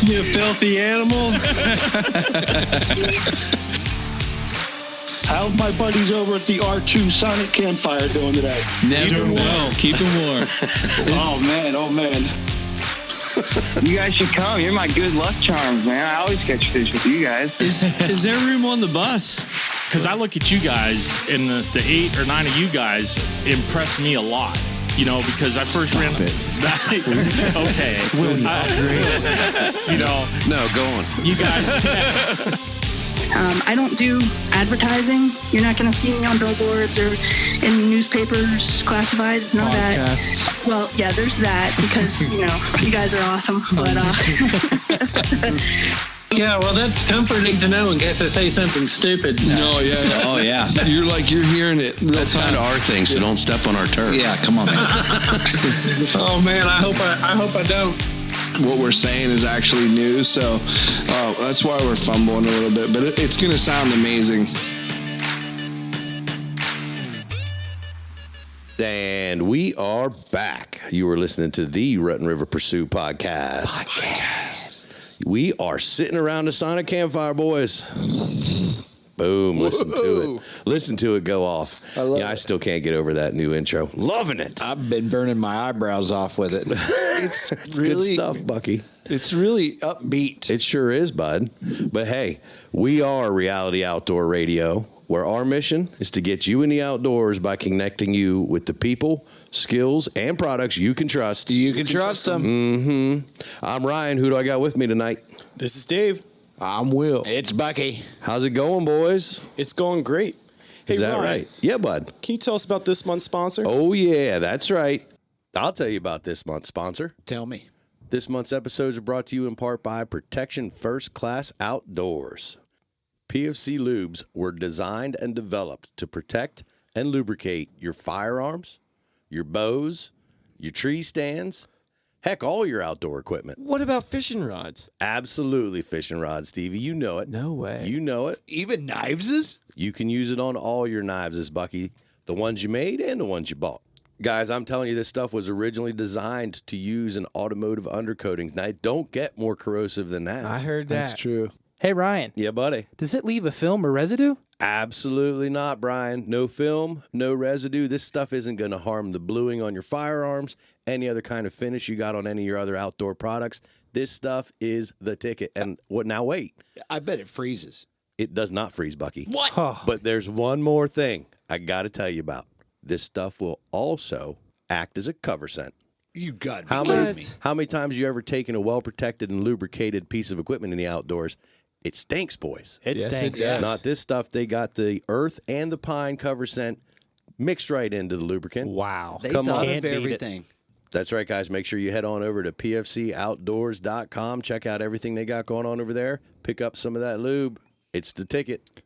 You filthy animals. How's my buddies over at the R2 Sonic Campfire doing today? Never well. Keep them warm. Oh, man. You guys should come. You're my good luck charms, man. I always catch fish with you guys. Is there room on the bus? Because I look at you guys, and the 8 or 9 of you guys impressed me a lot. You know, because I first ran. Okay. You know. No, go on. You guys. I don't do advertising. You're not going to see me on billboards or in newspapers, classifieds, none of that. Well, yeah, there's that because, you know, you guys are awesome. But Yeah, well, that's comforting to know in case I say something stupid. No, yeah. Oh, yeah. You're hearing it real That's time. kind of our thing, so don't step on our turf. Yeah, come on, man. Oh, man, I hope I don't. What we're saying is actually new, so that's why we're fumbling a little bit, but it's going to sound amazing. And we are back. You are listening to the Rutten River Pursuit podcast. We are sitting around the Sonic Campfire, boys. Boom. Listen to it. Listen to it go off. I still can't get over that new intro. Loving it. I've been burning my eyebrows off with it. It's really good stuff, Bucky. It's really upbeat. It sure is, bud. But hey, we are Reality Outdoor Radio, where our mission is to get you in the outdoors by connecting you with the people, skills, and products you can trust. You can trust them. Mm-hmm. I'm Ryan. Who do I got with me tonight? This is Dave. I'm Will. It's Bucky. How's it going, boys? It's going great. Hey, is that Ryan, right? Yeah, bud. Can you tell us about this month's sponsor? Oh, yeah, that's right. I'll tell you about this month's sponsor. Tell me. This month's episodes are brought to you in part by Protection First Class Outdoors. PFC lubes were designed and developed to protect and lubricate your firearms, your bows, your tree stands, heck, all your outdoor equipment. What about fishing rods? Absolutely fishing rods, Stevie. You know it. No way. You know it. Even kniveses? You can use it on all your knives, Bucky. The ones you made and the ones you bought. Guys, I'm telling you, this stuff was originally designed to use in automotive undercoatings. Now, it don't get more corrosive than that. I heard that. That's true. Hey, Ryan. Yeah, buddy. Does it leave a film or residue? Absolutely not, Brian. No film, no residue. This stuff isn't going to harm the bluing on your firearms, any other kind of finish you got on any of your other outdoor products. This stuff is the ticket. And what? Now, wait. I bet it freezes. It does not freeze, Bucky. What? Oh. But there's one more thing I got to tell you about. This stuff will also act as a cover scent. You got me. How many times you ever taken a well-protected and lubricated piece of equipment in the outdoors? It stinks, boys. It stinks. Not this stuff. They got the earth and the pine cover scent mixed right into the lubricant. Wow. They Come thought on. of everything. That's right, guys. Make sure you head on over to pfcoutdoors.com. Check out everything they got going on over there. Pick up some of that lube. It's the ticket.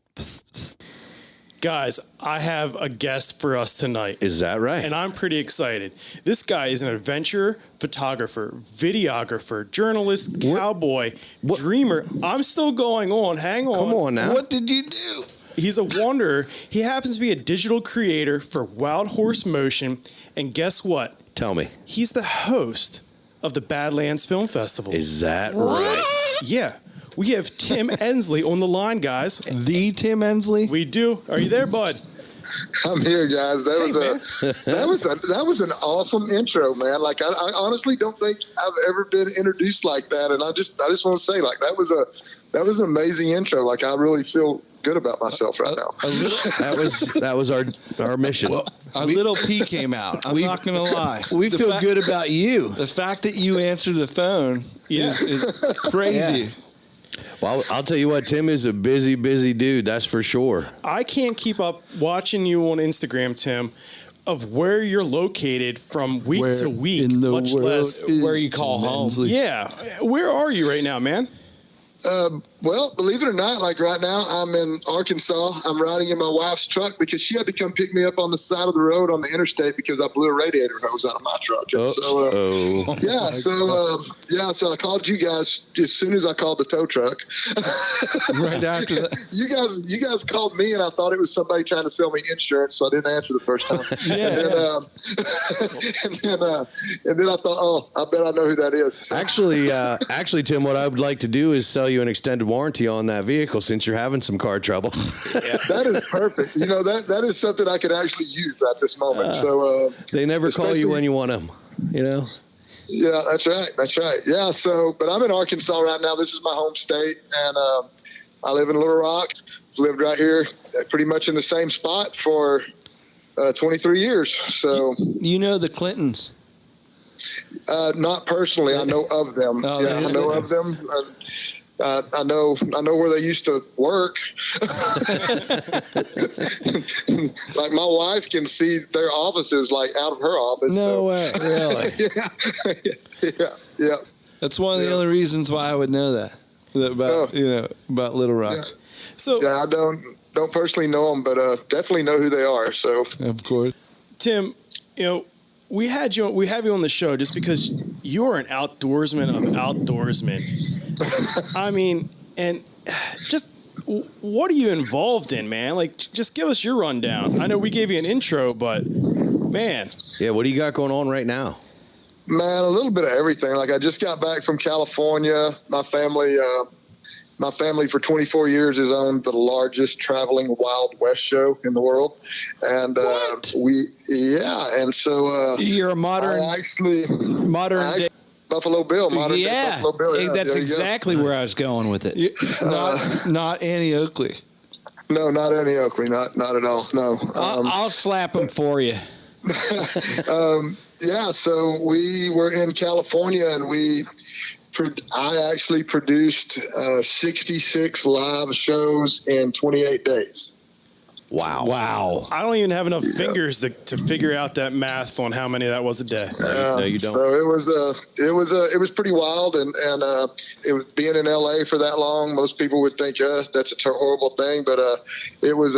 Guys, I have a guest for us tonight. Is that right? And I'm pretty excited. This guy is an adventurer, photographer, videographer, journalist, cowboy, dreamer. I'm still going on. Hang on. Come on now. What did you do? He's a wanderer. He happens to be a digital creator for Wild Horse Motion. And guess what? Tell me. He's the host of the Badlands Film Festival. Is that right? Yeah. We have Tim Endsley on the line, guys. The Tim Endsley? We do. Are you there, bud? I'm here, guys. That was an awesome intro, man. Like I honestly don't think I've ever been introduced like that, and I just want to say, like, that was an amazing intro. Like, I really feel good about myself right now. That was our mission. Well, a little pee came out. I'm not going to lie. We feel good about you. The fact that you answered the phone is crazy. Yeah. Well, I'll tell you what, Tim is a busy, busy dude. That's for sure. I can't keep up watching you on Instagram, Tim, of where you're located from week to week, much less where you call home. Yeah. Where are you right now, man? Well, believe it or not, like right now, I'm in Arkansas. I'm riding in my wife's truck because she had to come pick me up on the side of the road on the interstate because I blew a radiator hose out of my truck. And so I called you guys as soon as I called the tow truck. Right after that. You guys called me, and I thought it was somebody trying to sell me insurance, so I didn't answer the first time. And then I thought, oh, I bet I know who that is. So. Actually, Tim, what I would like to do is sell you an extended warranty on that vehicle since you're having some car trouble. That is perfect. You know, that is something I could actually use right this moment. They never call you when you want them, you know? Yeah, that's right. Yeah, but I'm in Arkansas right now. This is my home state, and I live in Little Rock. Lived right here pretty much in the same spot for 23 years. So you know the Clintons? Not personally. I know of them. I know of them. I know where they used to work. Like my wife can see their offices like out of her office. No way, really? Yeah. That's one of the only reasons why I would know that about Little Rock. Yeah. So I don't personally know them, but definitely know who they are. So of course, Tim, we have you on the show just because you're an outdoorsman of outdoorsmen. I mean, and just what are you involved in, man? Like, just give us your rundown. I know we gave you an intro, but man. Yeah, what do you got going on right now? Man, a little bit of everything. Like, I just got back from California. My family for 24 years has owned the largest traveling Wild West show in the world. And and so you're a modern day Buffalo Bill, modern day Buffalo Bill. Yeah, that's exactly where I was going with it. Not Annie Oakley. No, not Annie Oakley. Not at all. No. I'll slap him for you. So we were in California, and I actually produced 66 live shows in 28 days. Wow. I don't even have enough fingers to figure out that math on how many that was a day. No, you don't. So it was pretty wild, and it was being in LA for that long. Most people would think that's a horrible thing, but it was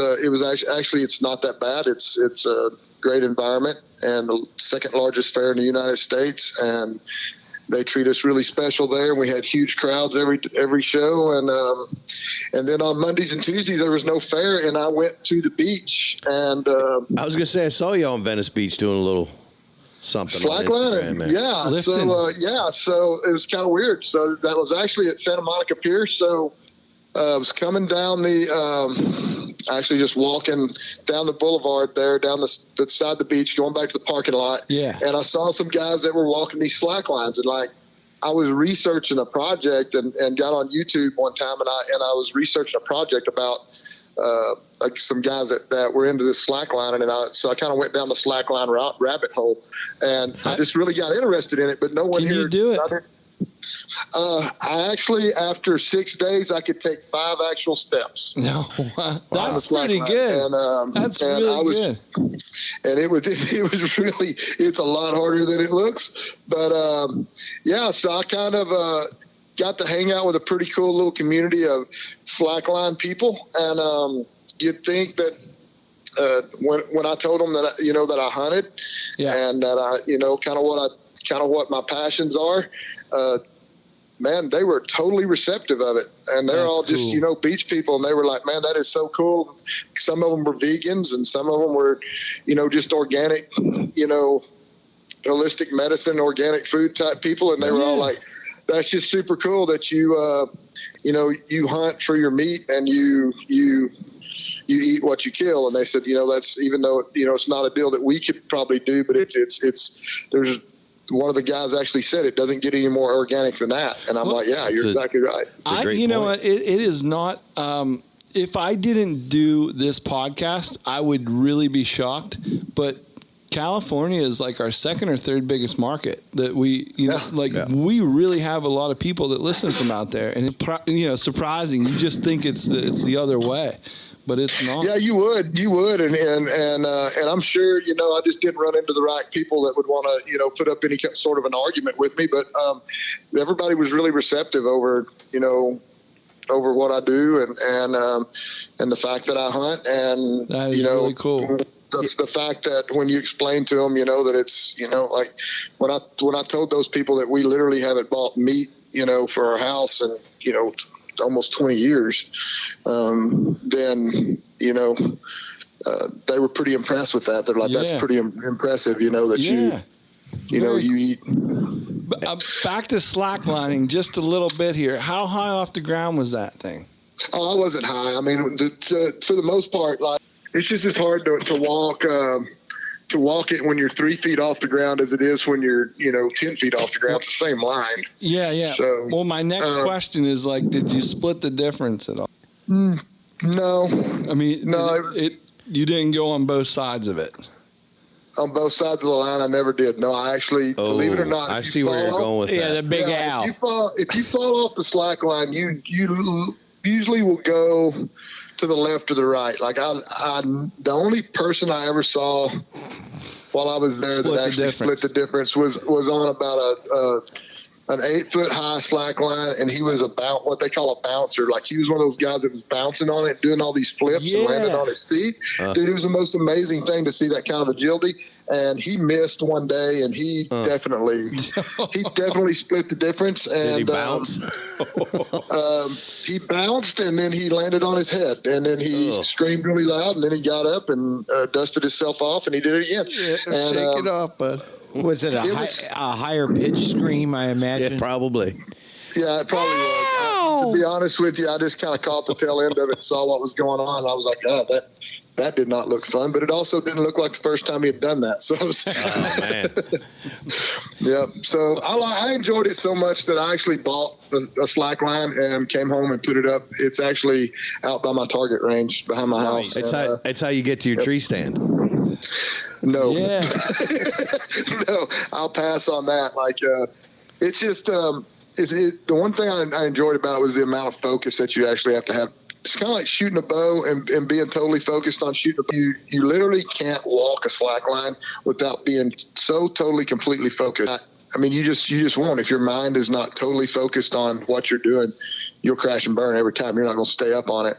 actually it's not that bad. It's a great environment and the second largest fair in the United States, and they treat us really special there. We had huge crowds every show, and then on Mondays and Tuesdays there was no fair, and I went to the beach. And I was gonna say I saw you on Venice Beach doing a little something. Slacklining, So it was kind of weird. So that was actually at Santa Monica Pier. So I was coming down actually just walking down the boulevard there, down the side of the beach, going back to the parking lot. Yeah. And I saw some guys that were walking these slack lines, and I was researching a project and got on YouTube one time, and I was researching a project about like some guys that were into this slack line, so I kind of went down the slack line rabbit hole, and I just really got interested in it, but no one Can here. you do it? I actually, after 6 days, I could take 5 actual steps. No, that's pretty good. That's really good. And it was really, it's a lot harder than it looks. But so I kind of got to hang out with a pretty cool little community of slackline people, and you'd think that when I told them that that I hunted, and that I kind of what my passions are. Man, they were totally receptive of it, and they're all just beach people, and they were like, man, that is so cool. Some of them were vegans, and some of them were just organic, holistic medicine, organic food type people, and they were all like, that's just super cool that you hunt for your meat, and you eat what you kill. And they said, that's, even though it's not a deal that we could probably do, but it's there's one of the guys actually said it doesn't get any more organic than that. And I'm like, yeah, you're exactly right. It is not, if I didn't do this podcast, I would really be shocked. But California is like our second or third biggest market that we really have a lot of people that listen from out there. And surprising. You just think it's the other way. But it's not. Yeah, you would, and I'm sure I just didn't run into the right people that would want to put up any sort of an argument with me. But everybody was really receptive over over what I do and the fact that I hunt, and that is really cool. The fact that when you explain to them, that it's, like when I told those people that we literally haven't bought meat, for our house and, almost 20 years, then, they were pretty impressed with that. They're like, that's pretty impressive, that you eat. Back to slacklining just a little bit here. How high off the ground was that thing? Oh, I wasn't high. I mean, for the most part, like, it's just as hard to walk it when you're 3 feet off the ground as it is when you're 10 feet off the ground. It's the same line. Yeah. So, well, my next question is, like, did you split the difference at all? No. I mean, no. You didn't go on both sides of it. On both sides of the line, I never did. No, I actually, believe it or not, I see where you're going with that. Yeah, the big owl. If you fall off the slack line, you usually will go to the left or the right. Like the only person I ever saw while I was there that actually split the difference was on about an 8 foot high slack line, and he was about what they call a bouncer. Like, he was one of those guys that was bouncing on it, doing all these flips and landing on his feet. Dude, it was the most amazing thing to see that kind of agility. And he missed one day, and he definitely split the difference. And did he bounce? He bounced, and then he landed on his head, and then he screamed really loud, and then he got up and dusted himself off, and he did it again. And, shake it off, bud. Was it a higher pitch scream, I imagine? Yeah, probably. Yeah, it probably was. To be honest with you, I just kind of caught the tail end of it and saw what was going on. I was like, oh, that did not look fun, but it also didn't look like the first time he had done that. So, man. Yeah. So I enjoyed it so much that I actually bought a slack line and came home and put it up. It's actually out by my target range behind my house. It's how you get to your tree stand. No. Yeah. No, I'll pass on that. Like, it's just the one thing I enjoyed about it was the amount of focus that you actually have to have. It's kind of like shooting a bow and being totally focused on shooting a bow. You literally can't walk a slack line without being so totally, completely focused. I mean, you just won't. If your mind is not totally focused on what you're doing, you'll crash and burn every time. You're not going to stay up on it.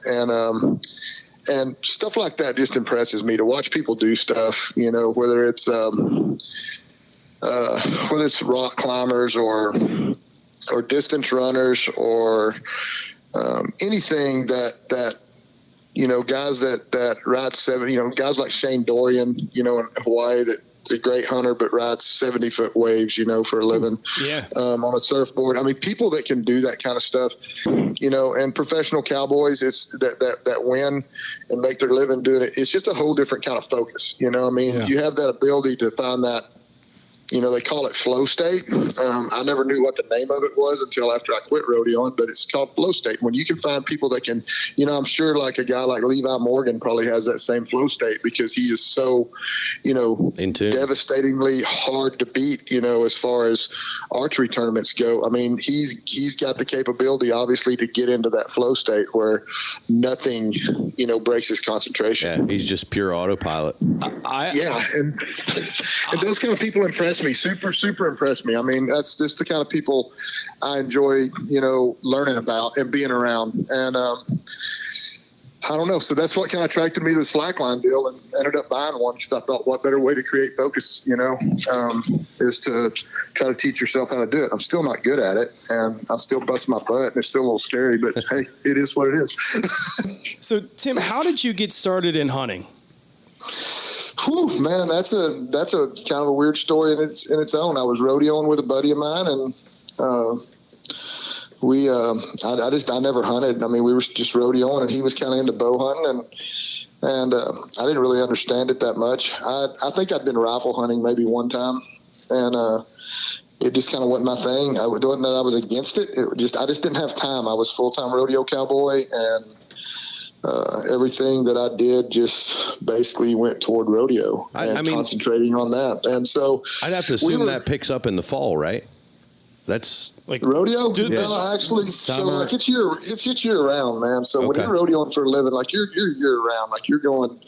And stuff like that just impresses me, to watch people do stuff, whether it's rock climbers or distance runners or anything that guys that ride 70, guys like Shane Dorian, in Hawaii, that's a great hunter, but rides 70-foot waves, for a living, on a surfboard. I mean, people that can do that kind of stuff, and professional cowboys, it's that win and make their living doing it. It's just a whole different kind of focus. You have that ability to find that, they call it flow state. I never knew what the name of it was until after I quit rodeoing, but it's called flow state. When you can find people that can, I'm sure like a guy like Levi Morgan probably has that same flow state, because he is so, devastatingly hard to beat, as far as archery tournaments go. I mean, he's got the capability, obviously, to get into that flow state where nothing, breaks his concentration. Yeah, he's just pure autopilot. And those kind of people impress me, super impress me. I mean, that's just the kind of people I enjoy, learning about and being around. And I don't know. So that's what kind of attracted me to the slackline deal, and ended up buying one, because I thought, what better way to create focus, is to try to teach yourself how to do it. I'm still not good at it, and I still bust my butt, and it's still a little scary, but hey, it is what it is. So, Tim, how did you get started in hunting? Whew, man, that's a kind of a weird story in its own. I was rodeoing with a buddy of mine, and I never hunted. I mean, we were just rodeoing, and he was kind of into bow hunting, and I didn't really understand it that much. I think I'd been rifle hunting maybe one time, and it just kind of wasn't my thing. It wasn't that I was against it. I just didn't have time. I was full-time rodeo cowboy, and everything that I did just basically went toward rodeo and concentrating on that. And so I'd have to assume that picks up in the fall, right? That's like rodeo. Actually, so like it's year round, man. So when you're rodeoing for a living, like you're year round, like you're going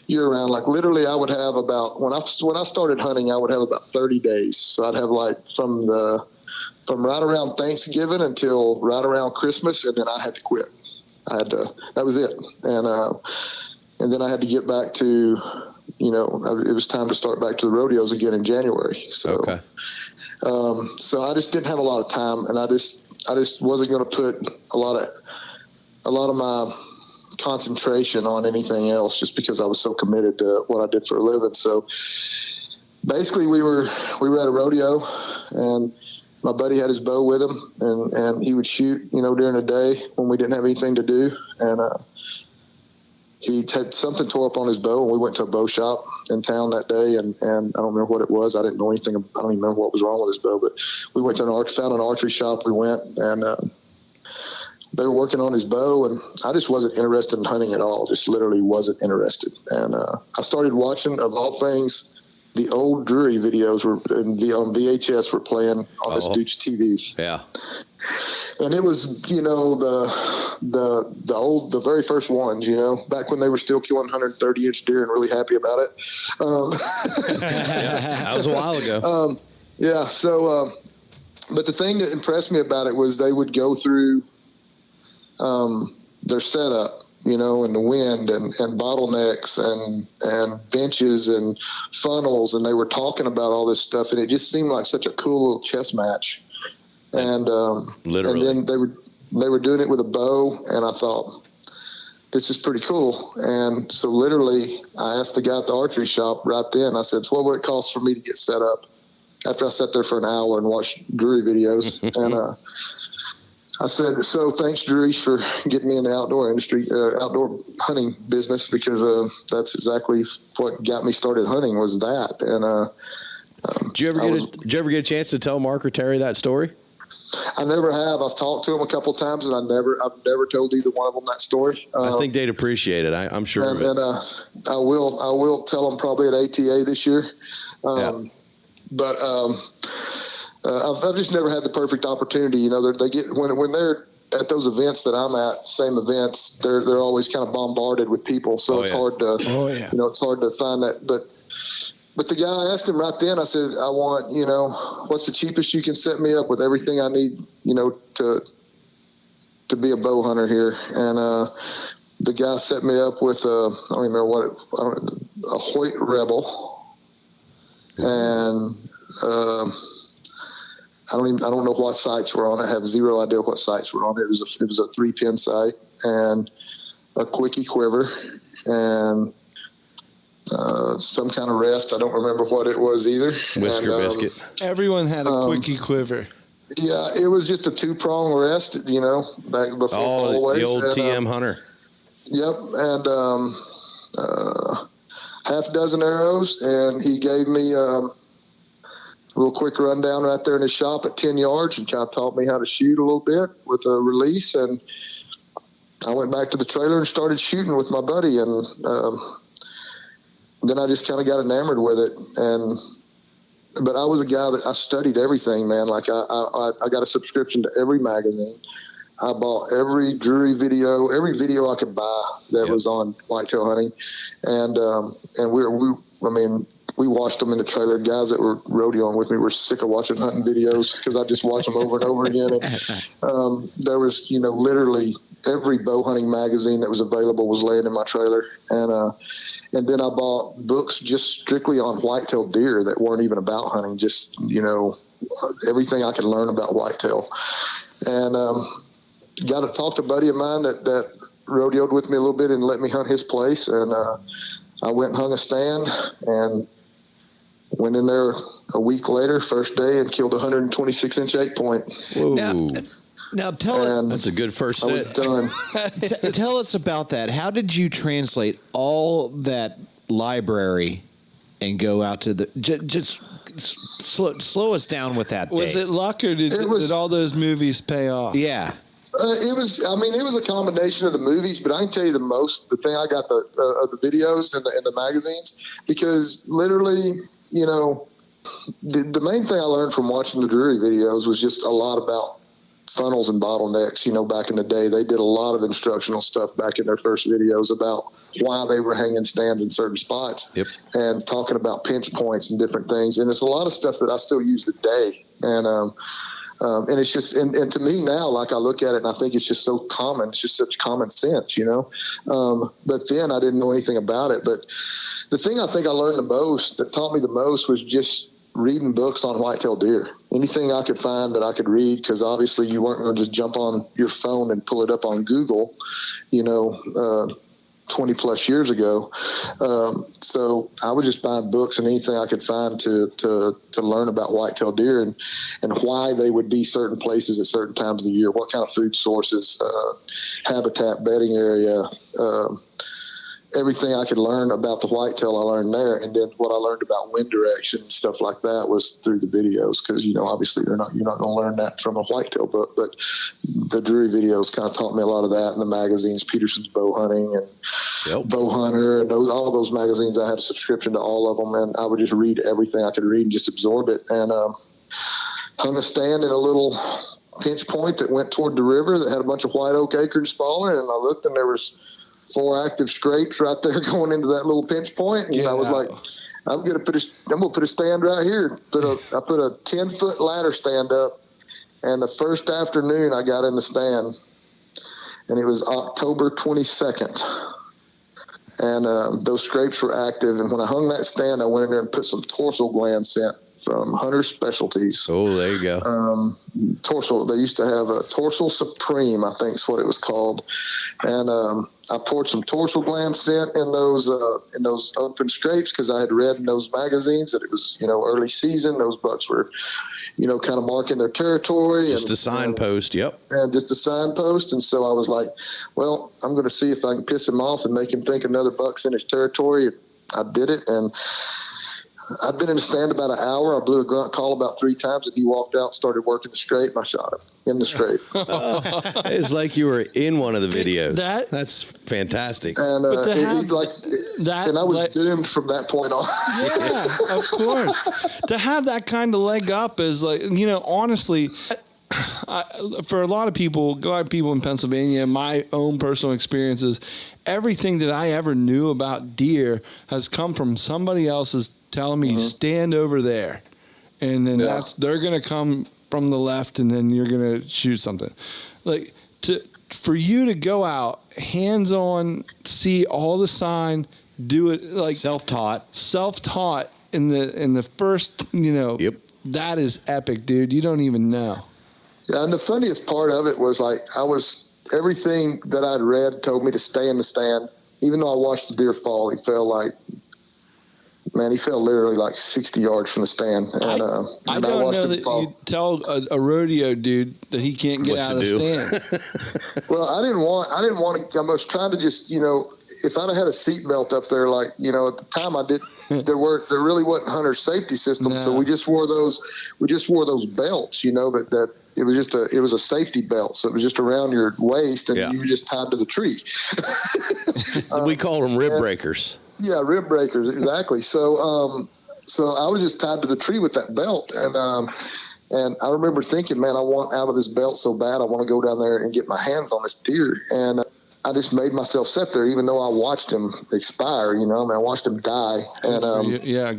year round. Like literally, I would have about when I started hunting, I would have about 30 days. So I'd have like from the from right around Thanksgiving until right around Christmas, and then I had to quit. That was it. And then I had to get back to, it was time to start back to the rodeos again in January. So, so I just didn't have a lot of time, and I just wasn't going to put a lot of my concentration on anything else just because I was so committed to what I did for a living. So basically we were at a rodeo, and my buddy had his bow with him, and he would shoot, during the day when we didn't have anything to do. And he had something tore up on his bow, and we went to a bow shop in town that day, and I don't remember what it was. I didn't know anything. I don't even remember what was wrong with his bow, but we went to found an archery shop. We went, and they were working on his bow, and I just wasn't interested in hunting at all. Just literally wasn't interested. And I started watching, of all things, the old Drury videos were on VHS were playing on this Dukes TV. Yeah. And it was, the very first ones, back when they were still killing 130-inch deer and really happy about it. That was a while ago. So, but the thing that impressed me about it was they would go through their setup, in the wind and bottlenecks and benches and funnels, and they were talking about all this stuff, and it just seemed like such a cool little chess match. And literally, and then they were doing it with a bow, and I thought, this is pretty cool. And so literally, I asked the guy at the archery shop right then. I said, "So what would it cost for me to get set up?" After I sat there for an hour and watched Drury videos, and I said, "So thanks, Drury, for getting me in the outdoor industry, outdoor hunting business, because that's exactly what got me started hunting was that." And did you ever get a chance to tell Mark or Terry that story? I never have. I've talked to them a couple of times, and I've never told either one of them that story. I think they'd appreciate it. I'm sure. And I will tell them probably at ATA this year. But I've just never had the perfect opportunity. They get when they're at those events that I'm at, same events, they're always kind of bombarded with people. So it's hard to, it's hard to find that. But the guy, I asked him right then, I said, I want, what's the cheapest you can set me up with everything I need, to be a bow hunter here. And the guy set me up with, I don't even remember a Hoyt Rebel. And I don't know what sights were on it. I have zero idea what sights were on it. It was a 3-pin sight and a quickie quiver and some kind of rest. I don't remember what it was either. Whisker biscuit. Everyone had a quickie quiver. Yeah, it was just a 2-prong rest, back before always. The old TM Hunter. Yep, and half dozen arrows, and he gave me a little quick rundown right there in his shop at 10 yards and kind of taught me how to shoot a little bit with a release. And I went back to the trailer and started shooting with my buddy, and then I just kind of got enamored with it. But I was a guy that I studied everything, man. Like I got a subscription to every magazine. I bought every Drury video, every video I could buy that was on whitetail hunting. And we watched them in the trailer. Guys that were rodeoing with me were sick of watching hunting videos because I just watched them over and over again. And there was, literally every bow hunting magazine that was available was laying in my trailer. And then I bought books just strictly on whitetail deer that weren't even about hunting, just, everything I could learn about whitetail. And got to talk to a buddy of mine that rodeoed with me a little bit and let me hunt his place. And I went and hung a stand and went in there a week later, first day, and killed a 126-inch 8-point. Now tell that's a good first set. I was done. Tell us about that. How did you translate all that library and go out to the just slow us down with that? Was it luck, or did all those movies pay off? Yeah. It was a combination of the movies, but I can tell you the thing I got the videos and the magazines, because literally, the main thing I learned from watching the Drury videos was just a lot about funnels and bottlenecks. Back in the day, they did a lot of instructional stuff back in their first videos about why they were hanging stands in certain spots and talking about pinch points and different things. And it's a lot of stuff that I still use today. And, And it's just, and to me now, like I look at it and I think it's just so common. It's just such common sense, you know? But then I didn't know anything about it. But the thing I think I learned the most, that taught me the most, was just reading books on whitetail deer. Anything I could find that I could read, because obviously you weren't going to just jump on your phone and pull it up on Google, you know, 20 plus years ago. So I was just buying books and anything I could find to learn about whitetail deer and why they would be certain places at certain times of the year, what kind of food sources, habitat, bedding area, everything I could learn about the whitetail I learned there. And then what I learned about wind direction and stuff like that was through the videos. Cause you know, obviously you're not going to learn that from a whitetail book, but the Drury videos kind of taught me a lot of that in the magazines, Peterson's Bow Hunting and BOWHUNTER and all those magazines. I had a subscription to all of them, and I would just read everything I could read and just absorb it. And, hung a stand in a little pinch point that went toward the river that had a bunch of white oak acorns falling. And I looked and there was 4 active scrapes right there going into that little pinch point. And I was like, I'm going to put a stand right here. I put a 10-foot ladder stand up. And the first afternoon I got in the stand, and it was October 22nd. And those scrapes were active. And when I hung that stand, I went in there and put some torsal gland scent from Hunter Specialties. Oh, there you go. Torsal. They used to have a Torsal Supreme, I think is what it was called. And I poured some torsal gland scent in those open scrapes, because I had read in those magazines that it was, you know, early season. Those bucks were, you know, kind of marking their territory. Just a signpost. Yep. And just a signpost. And so I was like, well, I'm going to see if I can piss him off and make him think another buck's in his territory. I did it. And I'd been in the stand about an hour. I blew a grunt call about 3 times, and he walked out, started working the scrape, and I shot him in the scrape. It's like you were in one of the videos. That's fantastic. And and I was doomed from that point on. Yeah, of course. To have that kind of leg up is like, you know, honestly, for a lot of people in Pennsylvania, my own personal experiences, everything that I ever knew about deer has come from somebody else's telling me, stand over there. And then they're going to come from the left, and then you're going to shoot something. Like, for you to go out, hands-on, see all the sign, do it like self-taught in the first, you know, that is epic, dude. You don't even know. Yeah, and the funniest part of it was, like, everything that I'd read told me to stay in the stand. Even though I watched the deer fall, he fell literally like 60 yards from the stand. And I don't know that you tell a rodeo dude that he can't get out of the stand. Well, I didn't want to. I was trying to just, you know, if I'd have had a seatbelt up there, like, you know, at the time there really wasn't hunter safety systems, so we just wore those belts, you know, that it was a safety belt, so it was just around your waist, and you were just tied to the tree. We call them rib breakers. Yeah, rib breakers, exactly. So I was just tied to the tree with that belt, and I remember thinking, man, I want out of this belt so bad. I want to go down there and get my hands on this deer, and I just made myself sit there, even though I watched him expire. You know, I mean, I watched him die, and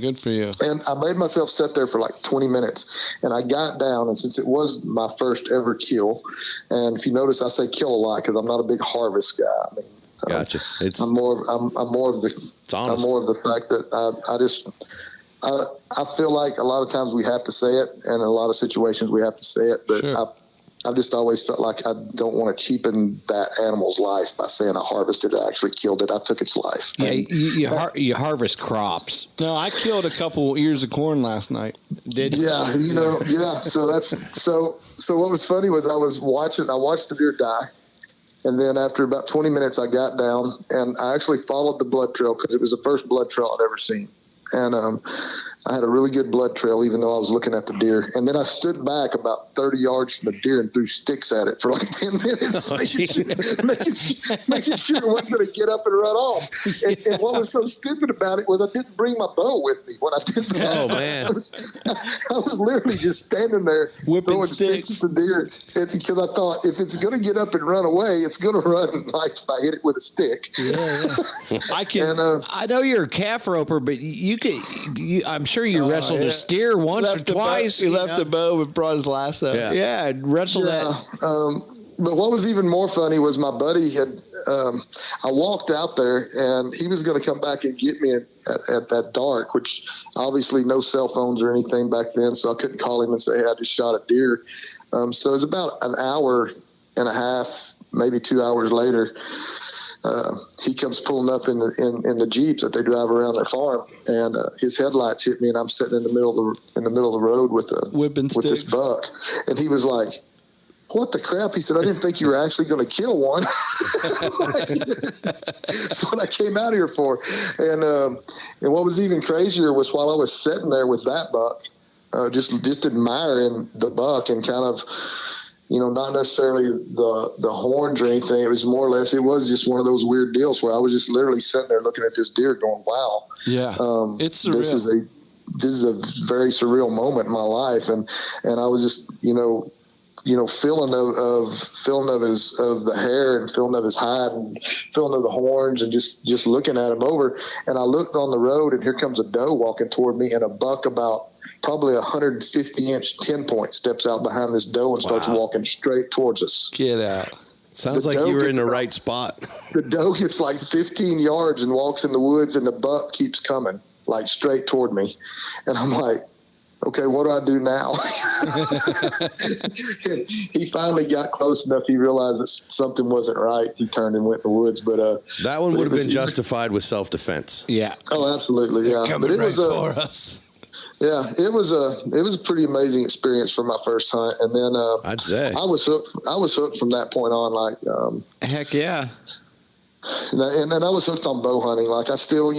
good for you. And I made myself sit there for like 20 minutes, and I got down, and since it was my first ever kill, and if you notice, I say kill a lot because I'm not a big harvest guy. I mean, gotcha. I'm more of the fact that I feel like a lot of times we have to say it, and in a lot of situations we have to say it, but I've just always felt like I don't want to cheapen that animal's life by saying I harvested it. I actually killed it. I took its life. Yeah, you harvest crops. No, I killed a couple ears of corn last night. Did you? Yeah, you know, yeah. So so what was funny was I watched the deer die. And then after about 20 minutes, I got down, and I actually followed the blood trail because it was the first blood trail I'd ever seen. And I had a really good blood trail, even though I was looking at the deer. And then I stood back about 30 yards from the deer and threw sticks at it for like 10 minutes, making sure it wasn't going to get up and run off. And what was so stupid about it was I didn't bring my bow with me when I did that. Oh, man. I was literally just standing there throwing sticks at the deer. And because I thought, if it's going to get up and run away, it's going to run like if I hit it with a stick. Yeah. I know you're a calf roper, but you I'm sure you wrestled a steer once or twice. He left the bow and brought his lasso. Yeah, wrestled that. But what was even more funny was my buddy had. I walked out there, and he was going to come back and get me at that dark, which obviously no cell phones or anything back then, so I couldn't call him and say, hey, I just shot a deer. So it was about an hour and a half, maybe 2 hours later. He comes pulling up in the Jeeps that they drive around their farm, and his headlights hit me, and I'm sitting in the middle of the road with this buck, and he was like, what the crap? He said, I didn't think you were actually going to kill one. That's what I came out here for. And what was even crazier was while I was sitting there with that buck, just admiring the buck and kind of, not necessarily the horns or anything. It was more or less, it was just one of those weird deals where I was just literally sitting there looking at this deer going, wow. Yeah. It's surreal. This is a very surreal moment in my life. And I was just, feeling of the hair and feeling of his hide and feeling of the horns and just looking at him over. And I looked on the road, and here comes a doe walking toward me, and a buck about probably 150-inch 10-point steps out behind this doe and starts walking straight towards us. Get out. Sounds like you were in the right spot. The doe gets like 15 yards and walks in the woods, and the buck keeps coming like straight toward me. And I'm like, okay, what do I do now? He finally got close enough. He realized that something wasn't right. He turned and went in the woods. But that one would have been justified with self-defense. Yeah. Oh, absolutely. Yeah. Coming but it right was for us. Yeah, it was a pretty amazing experience for my first hunt. And then I'd say I was hooked from that point on. Like heck yeah. And I was hooked on bow hunting. Like I still,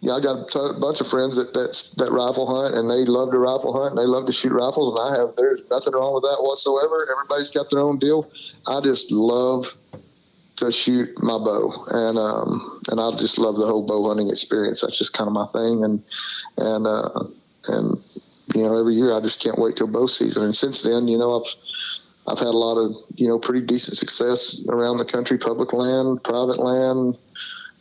I got a bunch of friends that rifle hunt, and they love to rifle hunt, and they love to shoot rifles, and there's nothing wrong with that whatsoever. Everybody's got their own deal. I just love to shoot my bow, and I just love the whole bow hunting experience. That's just kind of my thing, and every year I just can't wait till bow season. And since then, I've had a lot of pretty decent success around the country, public land, private land,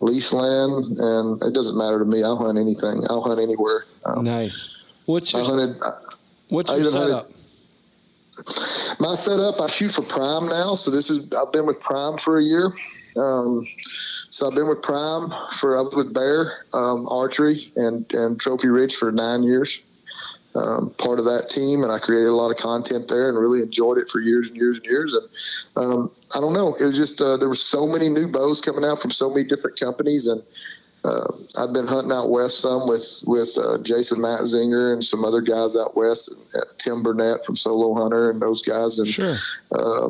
lease land, and it doesn't matter to me. I'll hunt anything. I'll hunt anywhere. Nice. What's your setup? My setup, I shoot for Prime now. So I've been with Prime for a year. So I've been with Prime I was with Bear Archery and Trophy Ridge for 9 years. Part of that team, and I created a lot of content there and really enjoyed it for years and years and years. And I don't know, it was just there were so many new bows coming out from so many different companies, and I've been hunting out west some with Jason Matzinger and some other guys out west, Tim Burnett from Solo Hunter and those guys, and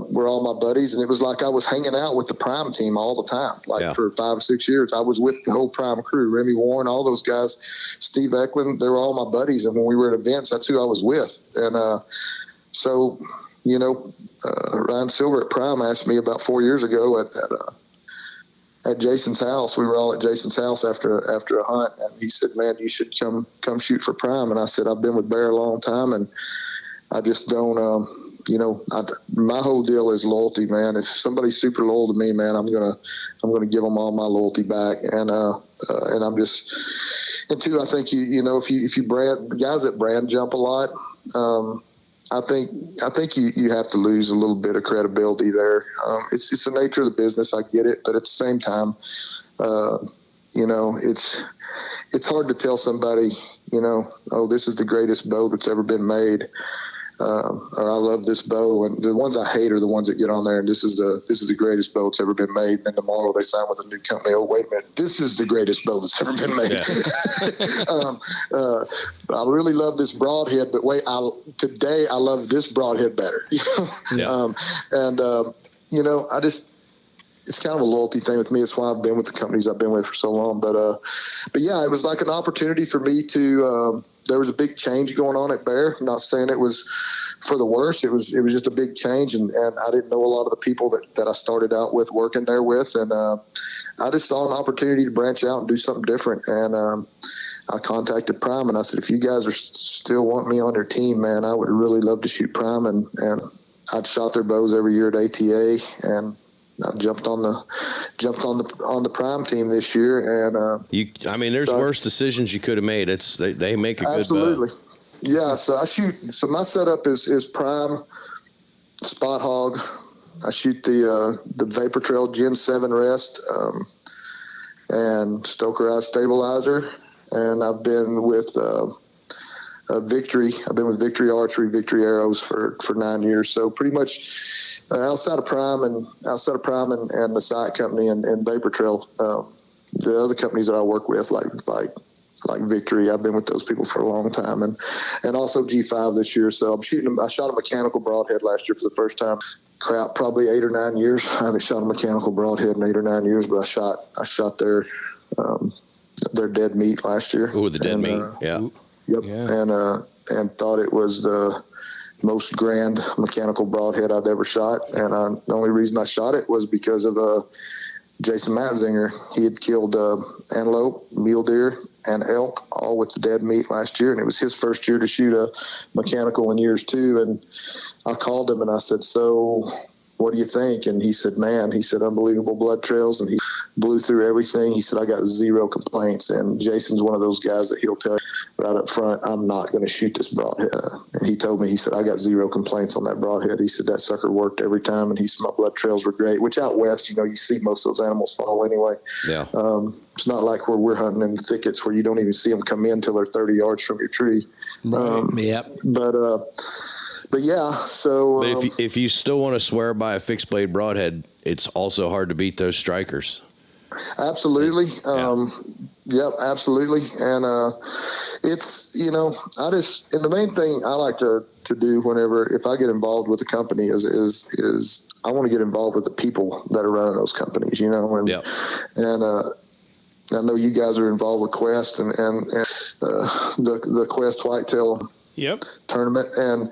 we're all my buddies. And it was like I was hanging out with the Prime team all the time, for 5 or 6 years. I was with the whole Prime crew, Remy Warren, all those guys, Steve Eklund. They were all my buddies, and when we were at events, that's who I was with. And so Ryan Silver at Prime asked me about 4 years ago at Jason's house. We were all at Jason's house after a hunt, and he said, man, you should come shoot for Prime. And I said, I've been with Bear a long time, and I just don't, my whole deal is loyalty, man. If somebody's super loyal to me, man, I'm going to give them all my loyalty back. And I'm just, and two, I think if you brand, the guys that brand jump a lot, I think you have to lose a little bit of credibility there. It's the nature of the business. I get it, but at the same time, it's hard to tell somebody, oh, this is the greatest bow that's ever been made, or I love this bow. And the ones I hate are the ones that get on there and this is the greatest bow that's ever been made. And then tomorrow they sign with a new company. Oh, wait a minute, this is the greatest bow that's ever been made. Yeah. I really love this broadhead, but today I love this broadhead better. It's kind of a loyalty thing with me. It's why I've been with the companies I've been with for so long. But yeah, it was like an opportunity for me to. There was a big change going on at Bear. I'm not saying it was for the worse. It was just a big change, and I didn't know a lot of the people that I started out with working there with, and I just saw an opportunity to branch out and do something different. And I contacted Prime, and I said, if you guys are still want me on your team, man, I would really love to shoot Prime. And I'd shot their bows every year at ATA, and I jumped on the prime team this year, and there's worse decisions you could have made. They make a good absolutely. Yeah, so I shoot. So my setup is prime, spot hog. I shoot the Vapor Trail Gen 7 rest, and Stokerized stabilizer, and I've been with Victory. I've been with Victory Archery, Victory Arrows for 9 years. So pretty much outside of Prime and the Sight Company and Vapor Trail, the other companies that I work with, like Victory, I've been with those people for a long time, and also G5 this year. So I shot a mechanical broadhead last year for the first time. Crap, probably 8 or 9 years. I haven't shot a mechanical broadhead in 8 or 9 years, but I shot their dead meat last year. Oh, the dead meat, yeah. Yep, yeah. And thought it was the most grand mechanical broadhead I'd ever shot, and the only reason I shot it was because of Jason Matzinger. He had killed antelope, mule deer, and elk, all with the dead meat last year, and it was his first year to shoot a mechanical in years too. And I called him and I said, "So, what do you think?" And he said, "Unbelievable blood trails," and he blew through everything. He said, "I got 0 complaints." And Jason's one of those guys that he'll tell you right up front, "I'm not going to shoot this broadhead." And he told me, he said, "I got 0 complaints on that broadhead." He said, "That sucker worked every time." And he said, "My blood trails were great," which out west, you see most of those animals fall anyway. Yeah. It's not like where we're hunting in the thickets where you don't even see them come in till they're 30 yards from your tree. Right. Yep. But yeah, so. But if you still want to swear by a fixed blade broadhead, it's also hard to beat those strikers. Absolutely. Yep, absolutely. And it's, and the main thing I like to do if I get involved with a company is I want to get involved with the people that are running those companies, and I know you guys are involved with Quest and the Quest Whitetail tournament, and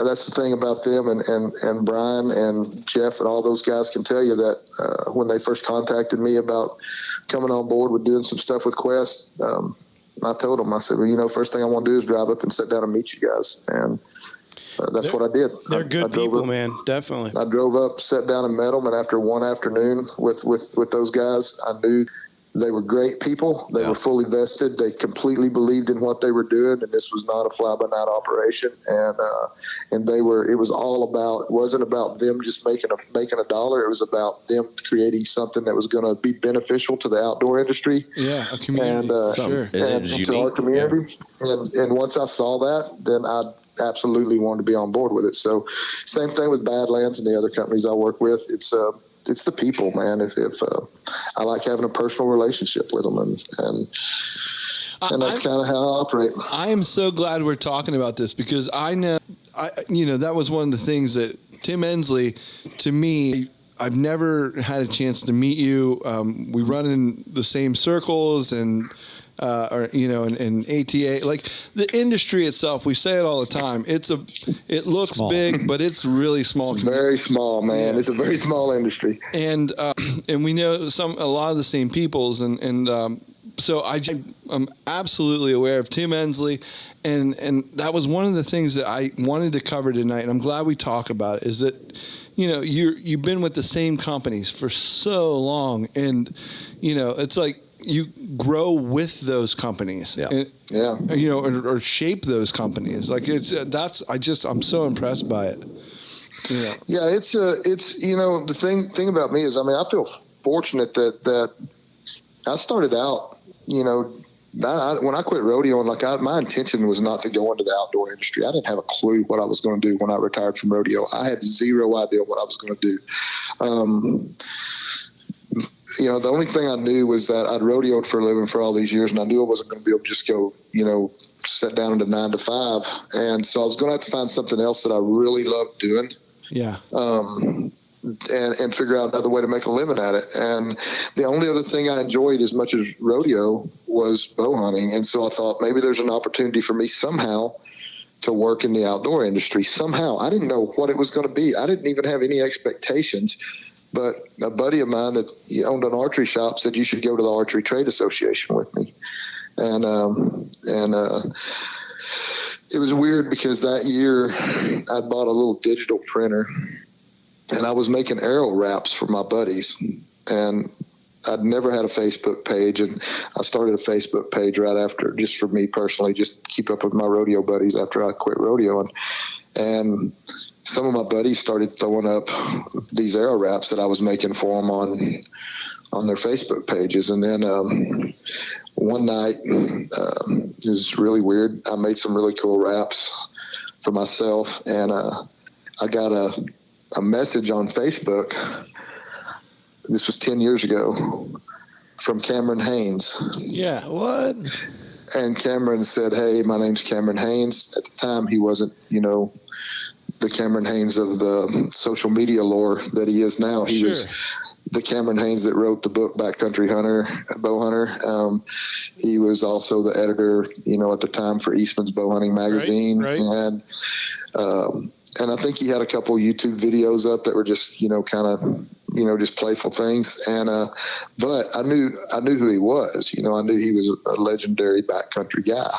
that's the thing about them, and Brian and Jeff and all those guys can tell you that when they first contacted me about coming on board with doing some stuff with Quest, I told them, I said, "Well, first thing I want to do is drive up and sit down and meet you guys," and that's what I did. They're good people, man. Definitely. I drove up, sat down, and met them, and after one afternoon with those guys, I knew they were great people. They were fully vested. They completely believed in what they were doing, and this was not a fly-by-night operation. And it wasn't about them just making a dollar. It was about them creating something that was going to be beneficial to the outdoor industry. Yeah, a community. And to our community. Yeah. And once I saw that, then I absolutely wanted to be on board with it. So same thing with Badlands and the other companies I work with. It's the people, man. If I like having a personal relationship with them, and that's kind of how I operate. I am so glad we're talking about this because I know, that was one of the things that Tim Endsley, to me, I've never had a chance to meet you. We run in the same circles and ATA, like the industry itself, we say it all the time. It looks small. Big, but it's really small. Very small, man. Yeah. It's a very small industry. And we know a lot of the same peoples. So I'm absolutely aware of Tim Endsley. And that was one of the things that I wanted to cover tonight. And I'm glad we talk about it, is that, you've been with the same companies for so long. And, it's like, you grow with those companies, or shape those companies. Like I'm so impressed by it. Yeah, it's the thing about me is, I feel fortunate that I started out, when I quit rodeoing, my intention was not to go into the outdoor industry. I didn't have a clue what I was going to do when I retired from rodeo. I had 0 idea what I was going to do. The only thing I knew was that I'd rodeoed for a living for all these years, and I knew I wasn't going to be able to just go, sit down into 9 to 5. And so I was going to have to find something else that I really loved doing. Yeah. And figure out another way to make a living at it. And the only other thing I enjoyed as much as rodeo was bow hunting. And so I thought maybe there's an opportunity for me somehow to work in the outdoor industry. Somehow. I didn't know what it was going to be. I didn't even have any expectations. But a buddy of mine that owned an archery shop said, "You should go to the Archery Trade Association with me." And it was weird because that year I bought a little digital printer, and I was making arrow wraps for my buddies, and I'd never had a Facebook page, and I started a Facebook page right after, just for me personally, just keep up with my rodeo buddies after I quit rodeoing. And some of my buddies started throwing up these arrow wraps that I was making for them on their Facebook pages. And then one night, it was really weird. I made some really cool wraps for myself, and I got a message on Facebook. This was 10 years ago, from Cameron Haynes. Yeah, what? And Cameron said, "Hey, my name's Cameron Haynes." At the time, he wasn't, the Cameron Haynes of the social media lore that he is now. He was the Cameron Haynes that wrote the book Backcountry Hunter, Bowhunter. He was also the editor, at the time, for Eastman's Bowhunting magazine. Right. And I think he had a couple YouTube videos up that were just, kind of, just playful things. And, but I knew who he was. I knew he was a legendary backcountry guy.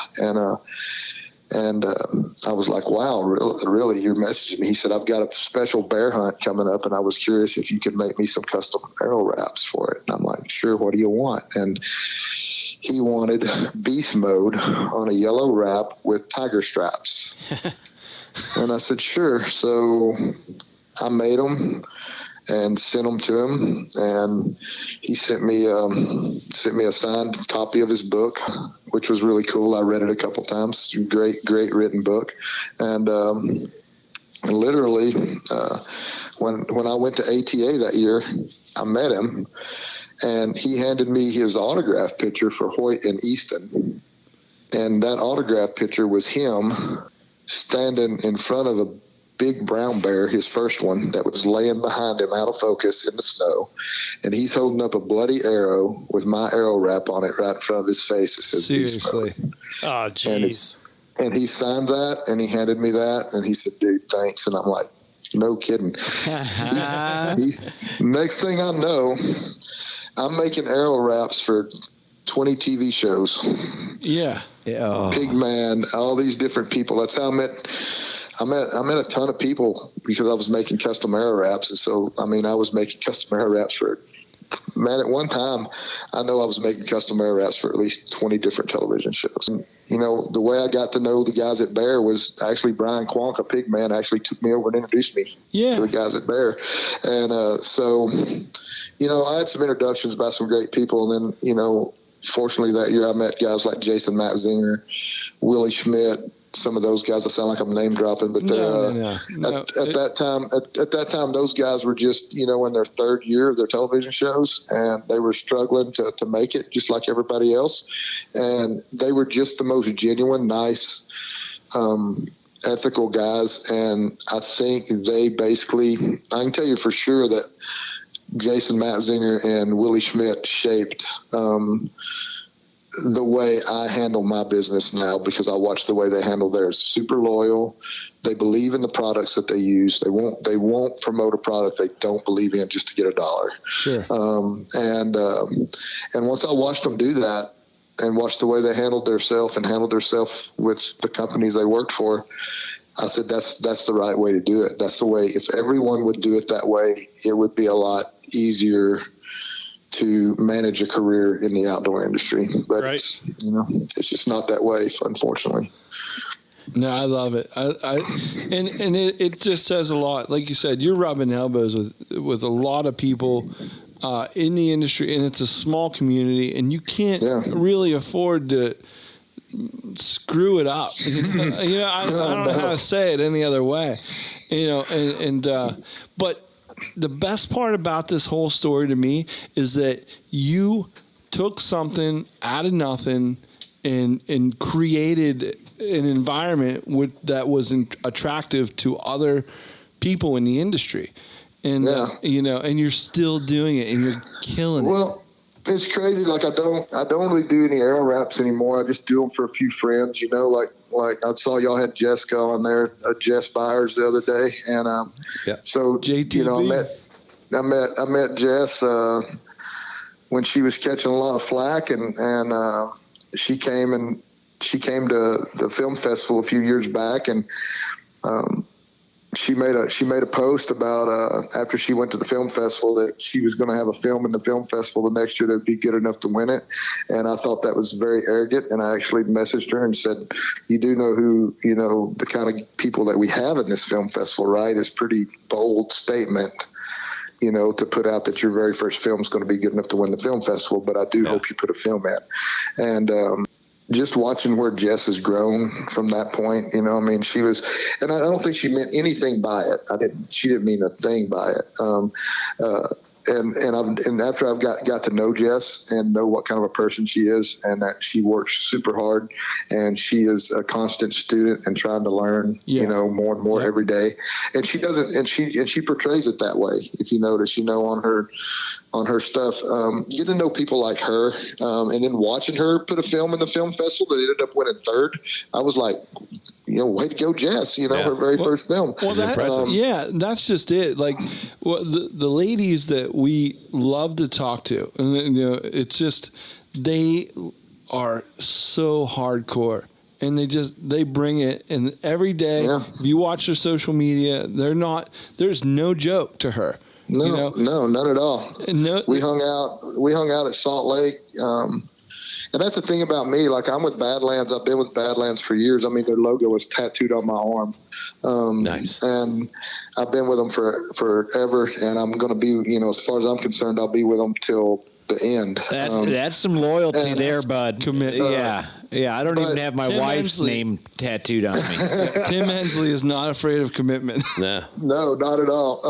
And I was like, wow, really, you're messaging me? He said, "I've got a special bear hunt coming up, and I was curious if you could make me some custom arrow wraps for it." And I'm like, "Sure, what do you want?" And he wanted beast mode on a yellow wrap with tiger straps. And I said, "Sure." So I made them and sent them to him, and he sent me a signed copy of his book, which was really cool. I read it a couple times. Great written book. And literally, when I went to ATA that year, I met him, and he handed me his autograph picture for Hoyt and Easton. And that autograph picture was him standing in front of a big brown bear, his first one, that was laying behind him out of focus in the snow, and he's holding up a bloody arrow with my arrow wrap on it right in front of his face. It says, "Seriously?" Oh, jeez. And he signed that, and he handed me that, and he said, "Dude, thanks." And I'm like, no kidding. Next thing I know, I'm making arrow wraps for 20 TV shows. Yeah. Pigman, all these different people. That's how I met a ton of people because I was making custom arrow wraps. And so, I was making custom arrow wraps for, at one time, I know I was making custom arrow wraps for at least 20 different television shows. And, the way I got to know the guys at Bear was actually Brian Quonk, a Pigman, actually took me over and introduced me to the guys at Bear. And so, I had some introductions by some great people. And then, fortunately that year I met guys like Jason Matzinger, Willie Schmidt, some of those guys. I sound like I'm name dropping, but at that time, those guys were just, in their third year of their television shows, and they were struggling to make it just like everybody else. And they were just the most genuine, nice, ethical guys. And I think they basically, I can tell you for sure that Jason Matzinger and Willie Schmidt shaped the way I handle my business now, because I watch the way they handle theirs. Super loyal. They believe in the products that they use. They won't promote a product they don't believe in just to get $1. Sure. And once I watched them do that and watched the way they handled themselves with the companies they worked for, I said, that's the right way to do it. That's the way. If everyone would do it that way, it would be a lot easier to manage a career in the outdoor industry. But it's just not that way, unfortunately. No, I love it. And it just says a lot. Like you said, you're rubbing elbows with a lot of people in the industry, and it's a small community, and you can't really afford to screw it up. I don't know how to say it any other way. But the best part about this whole story to me is that you took something out of nothing and created an environment that was attractive to other people in the industry. And and you're still doing it, and you're killing it. Well, it's crazy. Like I don't really do any arrow wraps anymore. I just do them for a few friends. Like I saw y'all had Jessica on there, Jess Byers, the other day, and so JTB. I met Jess when she was catching a lot of flack, and she came to the film festival a few years back, and she made a post about after she went to the film festival that she was going to have a film in the film festival the next year that would be good enough to win it. And I thought that was very arrogant. And I actually messaged her and said, you do know who, the kind of people that we have in this film festival, right? It's pretty bold statement, to put out that your very first film is going to be good enough to win the film festival. But I do hope you put a film in. And, just watching where Jess has grown from that point, she was, and I don't think she meant anything by it. She didn't mean a thing by it. And after I've got to know Jess and know what kind of a person she is, and that she works super hard, and she is a constant student and trying to learn, more and more every day. And she doesn't, and she portrays it that way. If you notice, on her stuff, get to know people like her, and then watching her put a film in the film festival that ended up winning third. I was like, way to go, Jess! Her very first film. Well, that's just it. Like, the ladies that we love to talk to, and it's just they are so hardcore, and they bring it. And every day, if you watch their social media, there's no joke to her. No, none at all. No, we hung out at Salt Lake. And that's the thing about me. Like, I'm with Badlands. I've been with Badlands for years. I mean, their logo is tattooed on my arm. Nice. And I've been with them forever. And I'm going to be, as far as I'm concerned, I'll be with them till the end. That's some loyalty there, bud. Yeah. I don't even have my wife's name tattooed on me. Tim Endsley is not afraid of commitment. No, not at all.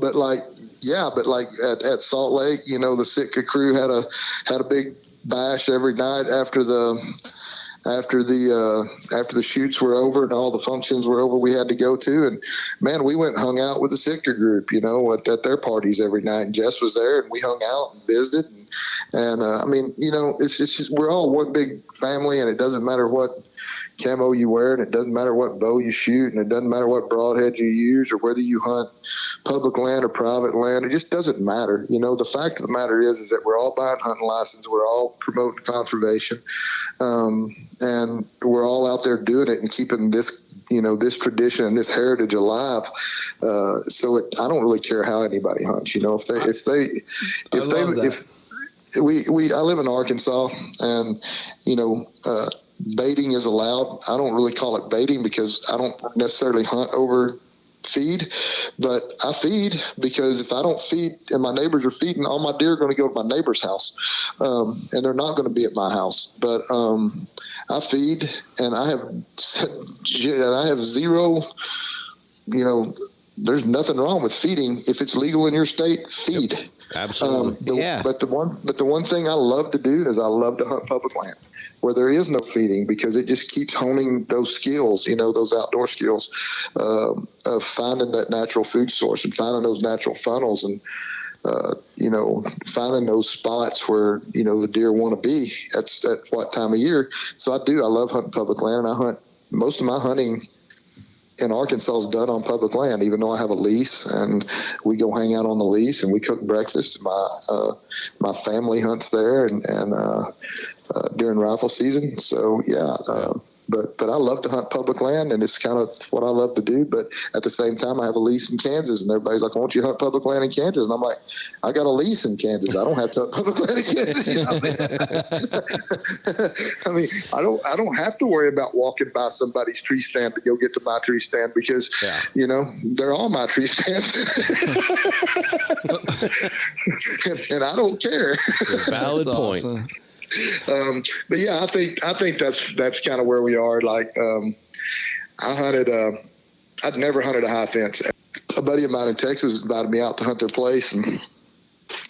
But at Salt Lake, the Sitka crew had a big bash every night after the shoots were over and all the functions were over we had to go to. And man, we went and hung out with the Sitka group, at their parties every night. And Jess was there and we hung out and visited. And it's just, we're all one big family, and it doesn't matter what camo you wear, and it doesn't matter what bow you shoot, and it doesn't matter what broadhead you use, or whether you hunt public land or private land. It just doesn't matter. The fact of the matter is that we're all buying hunting license. We're all promoting conservation. And we're all out there doing it and keeping this, this tradition and this heritage alive. I don't really care how anybody hunts. I live in Arkansas, and baiting is allowed. I don't really call it baiting because I don't necessarily hunt over feed, but I feed because if I don't feed and my neighbors are feeding, all my deer are going to go to my neighbor's house, and they're not going to be at my house. But I feed, and I have zero. There's nothing wrong with feeding if it's legal in your state. Feed. Yep. Absolutely. But the one thing I love to do is I love to hunt public land where there is no feeding, because it just keeps honing those skills, those outdoor skills of finding that natural food source and finding those natural funnels and, finding those spots where, the deer want to be at what time of year. So I love hunting public land, and I hunt most of my hunting in Arkansas is done on public land, even though I have a lease, and we go hang out on the lease and we cook breakfast. My family hunts there and during rifle season. So but I love to hunt public land, and it's kind of what I love to do. But at the same time, I have a lease in Kansas, and everybody's like, "Won't you hunt public land in Kansas?" And I'm like, "I got a lease in Kansas. I don't have to hunt public land in Kansas." I don't have to worry about walking by somebody's tree stand to go get to my tree stand, because they're all my tree stands, and I don't care. It's a valid point. Awesome. But yeah, I think that's kind of where we are. Like, I'd never hunted a high fence. A buddy of mine in Texas invited me out to hunt their place, and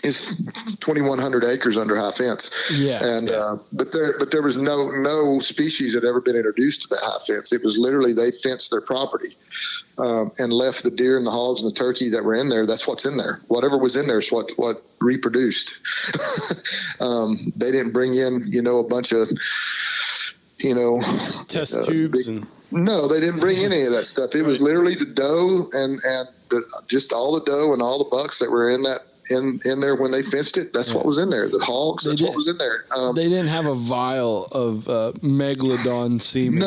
it's 2,100 acres under high fence. Yeah. And but there was no species that had ever been introduced to that high fence. It was literally they fenced their property and left the deer and the hogs and the turkey that were in there. That's what's in there. Whatever was in there is what reproduced. They didn't bring in a bunch of test tubes no, they didn't bring any of that stuff. It was literally the doe and just all the doe and all the bucks that were in in there when they fenced it. That's what was in there. The hogs. That's what was in there. They didn't have a vial of megalodon semen.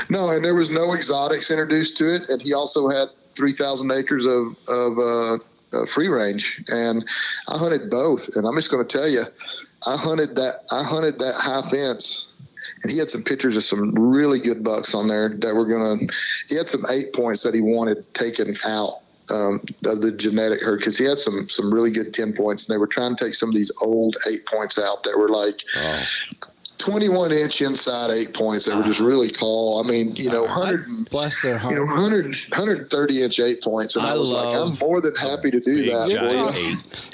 No, and there was no exotics introduced to it. And he also had 3,000 acres of free range, and I hunted both. And I'm just going to tell you, I hunted that high fence. And he had some pictures of some really good bucks on there that were he had some 8 points that he wanted taken out of the genetic herd, because he had some really good 10 points, and they were trying to take some of these old 8 points out that were like 21 inch inside 8 points. They were just really tall. I mean, 100, bless their heart. 130 inch 8 points. And I was like, I'm more than happy to do that.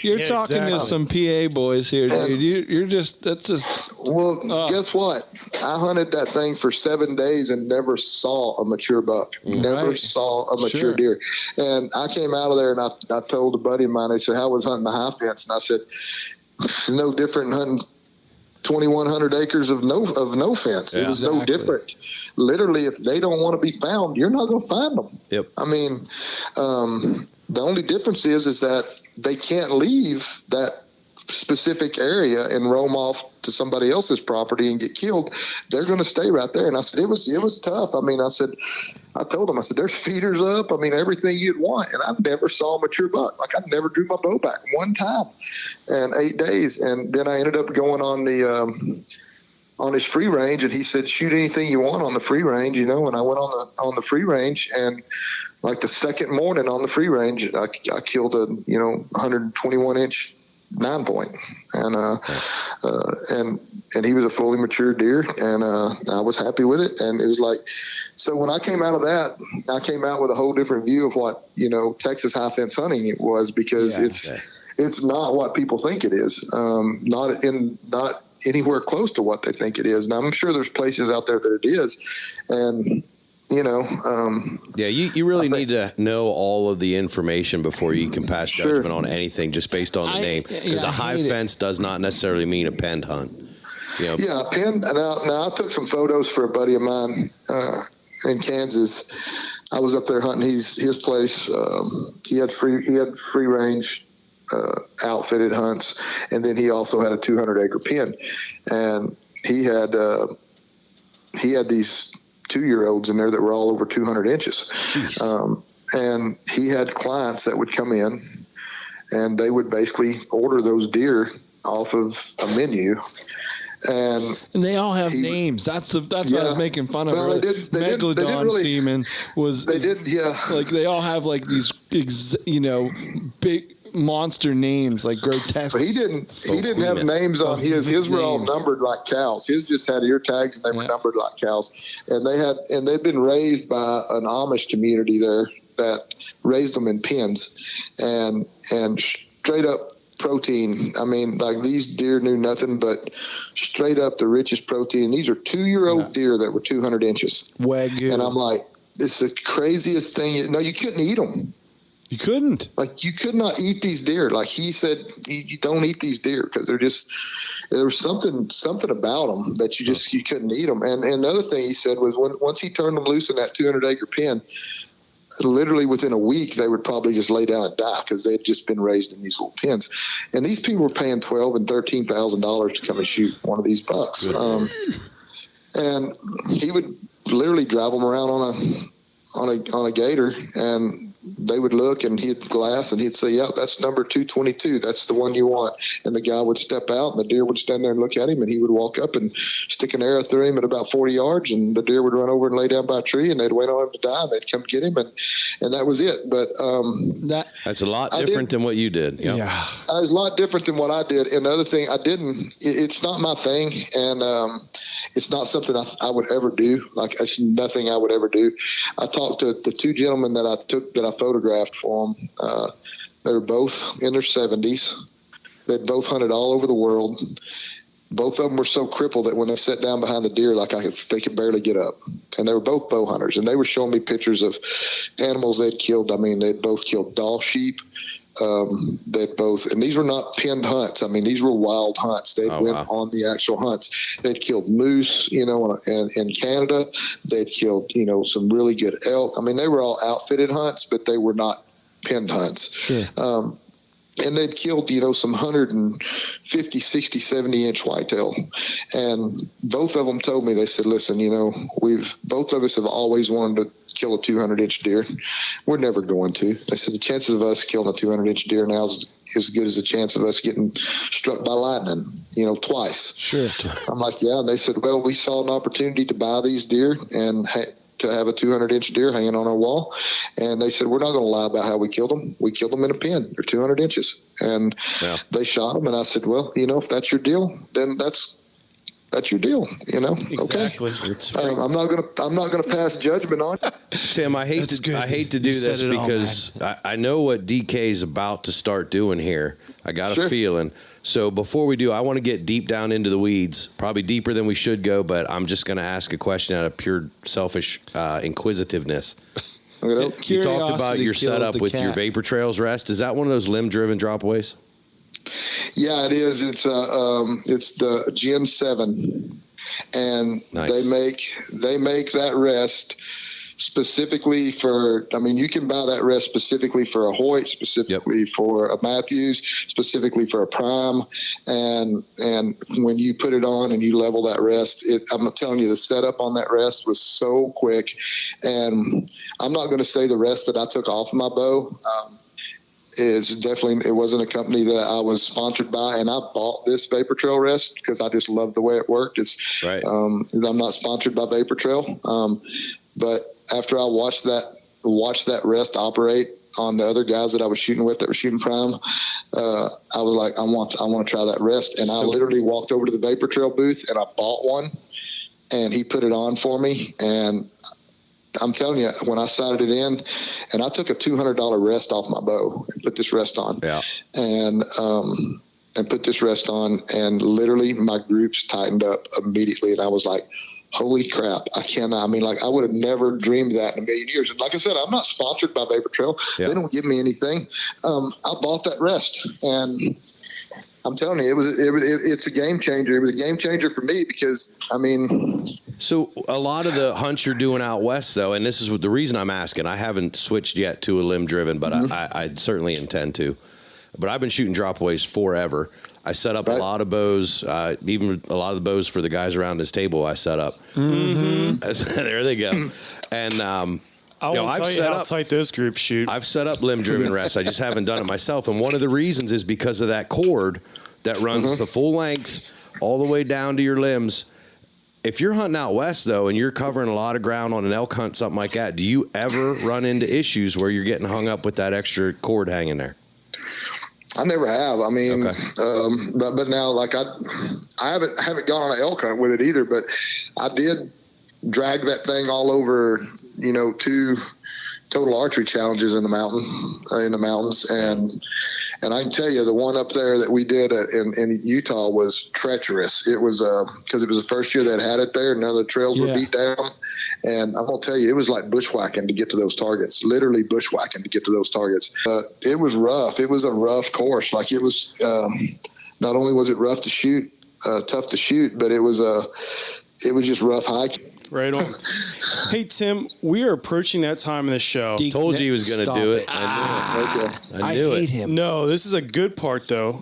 You're talking to some PA boys here, dude. You're just, guess what? I hunted that thing for 7 days and never saw a mature buck. Never saw a mature deer. And I came out of there and I told a buddy of mine, they said, how was hunting the high fence? And I said, it's no different than hunting 2,100 acres of no fence. It was no different. Literally, if they don't want to be found, you're not going to find them. Yep. I mean, the only difference is that they can't leave that specific area and roam off to somebody else's property and get killed. They're going to stay right there. And I said, it was tough. I mean, I told them, there's feeders up. I mean, everything you'd want. And I never saw a mature buck. Like, I never drew my bow back one time in 8 days. And then I ended up going on his free range, and he said, shoot anything you want on the free range, and I went on the free range, and like the second morning on the free range, I killed a 121 inch 9 point, and he was a fully mature deer, and I was happy with it. And it was like, so when I came out of that, I came out with a whole different view of what Texas high fence hunting it was, because it's not what people think it is. Not anywhere close to what they think it is. Now, I'm sure there's places out there that it is, and you really need to know all of the information before you can pass judgment on anything just based on the name, because a high fence does not necessarily mean a penned hunt. Yeah, penned. Now I took some photos for a buddy of mine in Kansas. I was up there hunting his place. He had free range outfitted hunts, and then he also had a 200-acre pen, and he had these 2-year-olds in there that were all over 200 inches. And he had clients that would come in, and they would basically order those deer off of a menu. And they all have names. That's what I was making fun of. Well, Megalodon semen was. They didn't. Yeah. Like, they all have like these, big monster names, like grotesque. But he didn't have names on his. His were all numbered like cows. His just had ear tags, and they were numbered like cows. And they'd been raised by an Amish community there that raised them in pens, and straight up protein. I mean, like, these deer knew nothing but straight up the richest protein. And these are 2-year-old deer that were 200 inches. Wagyu. And I'm like, it's the craziest thing. You couldn't eat them. You couldn't. Like, you could not eat these deer. Like, he said, you don't eat these deer because there was something about them that you couldn't eat them. And another thing he said was once he turned them loose in that 200-acre pen, literally within a week, they would probably just lay down and die because they had just been raised in these little pens. And these people were paying $12,000 and $13,000 to come and shoot one of these bucks. And he would literally drive them around on a gator, and they would look, and he'd glass, and he'd say, yeah, that's number 222. That's the one you want. And the guy would step out, and the deer would stand there and look at him, and he would walk up and stick an arrow through him at about 40 yards, and the deer would run over and lay down by a tree, and they'd wait on him to die, and they'd come get him, and that was it. But that's a lot different than what you did. Yep. Yeah. It was a lot different than what I did. And the other thing, it's not my thing, and it's not something I would ever do. Like, it's nothing I would ever do. I talked to the two gentlemen that I photographed for them. They were both in their 70s. They'd both hunted all over the world. Both of them were so crippled that when they sat down behind the deer, they could barely get up. And they were both bow hunters. And they were showing me pictures of animals they'd killed. I mean, they'd both killed doll sheep. And these were not penned hunts. I mean, these were wild hunts. They went on the actual hunts. They'd killed moose, in Canada. They'd killed, some really good elk. I mean, they were all outfitted hunts, but they were not penned hunts. Sure. and they'd killed, some 150, 60, 70 inch whitetail. And both of them told me, they said, listen, both of us have always wanted to kill a 200 inch deer. We're never going to. They said the chances of us killing a 200 inch deer now is as good as the chance of us getting struck by lightning, twice. Sure. I'm like, yeah. And they said, well, we saw an opportunity to buy these deer and to have a 200 inch deer hanging on our wall. And they said, we're not going to lie about how we killed them. We killed them in a pen. They're 200 inches. And they shot them. And I said, well, if that's your deal, then that's your deal, Exactly. Okay. I'm not gonna pass judgment on it. Tim, I hate to do this because I know what DK is about to start doing here. I got a feeling. So before we do, I want to get deep down into the weeds, probably deeper than we should go, but I'm just going to ask a question out of pure selfish inquisitiveness. You talked about your setup with your Vapor Trails rest. Is that one of those limb-driven dropaways? Yeah, it is. It's the Gen 7, and they make that rest specifically for. I mean, you can buy that rest specifically for a Hoyt, specifically for a Matthews, specifically for a Prime, and when you put it on and you level that rest, I'm telling you, the setup on that rest was so quick, and I'm not going to say the rest that I took off my bow. It wasn't a company that I was sponsored by, and I bought this Vapor Trail rest because I just loved the way it worked. It's right. I'm not sponsored by Vapor Trail, but after I watched that rest operate on the other guys that I was shooting with that were shooting Prime, I was like, I want to try that rest, and I literally walked over to the Vapor Trail booth and I bought one, and he put it on for me, and I'm telling you, when I sighted it in, and I took a $200 rest off my bow and put this rest on, and put this rest on, and literally my groups tightened up immediately, and I was like, holy crap, I cannot. I mean, I would have never dreamed that in a million years. And like I said, I'm not sponsored by Vapor Trail. They don't give me anything. I bought that rest, and I'm telling you, it's a game changer. It was a game changer for me because, I mean. So a lot of the hunts you're doing out west, though, and this is the reason I'm asking. I haven't switched yet to a limb driven, but I certainly intend to. But I've been shooting dropaways forever. I set up a lot of bows, even a lot of the bows for the guys around this table I set up. Mm-hmm. There they go. And I won't tell you how tight those groups shoot. I've set up limb-driven rests. I just haven't done it myself. And one of the reasons is because of that cord that runs the full length all the way down to your limbs. If you're hunting out west, though, and you're covering a lot of ground on an elk hunt, something like that, do you ever run into issues where you're getting hung up with that extra cord hanging there? I never have. I mean, but now, I haven't gone on an elk hunt with it either, but I did drag that thing all over, 2 total archery challenges in the mountains. And I can tell you, the one up there that we did in Utah was treacherous. It was because it was the first year that had it there. None of the trails were beat down. And I'm going to tell you, it was like bushwhacking to get to those targets, literally bushwhacking to get to those targets. It was rough. It was a rough course. It was not only was it rough to shoot, tough to shoot, but it was just rough hiking. Right on. Hey, Tim, we are approaching that time in the show. Told you he was going to do it. I knew it. hate him. No, this is a good part, though.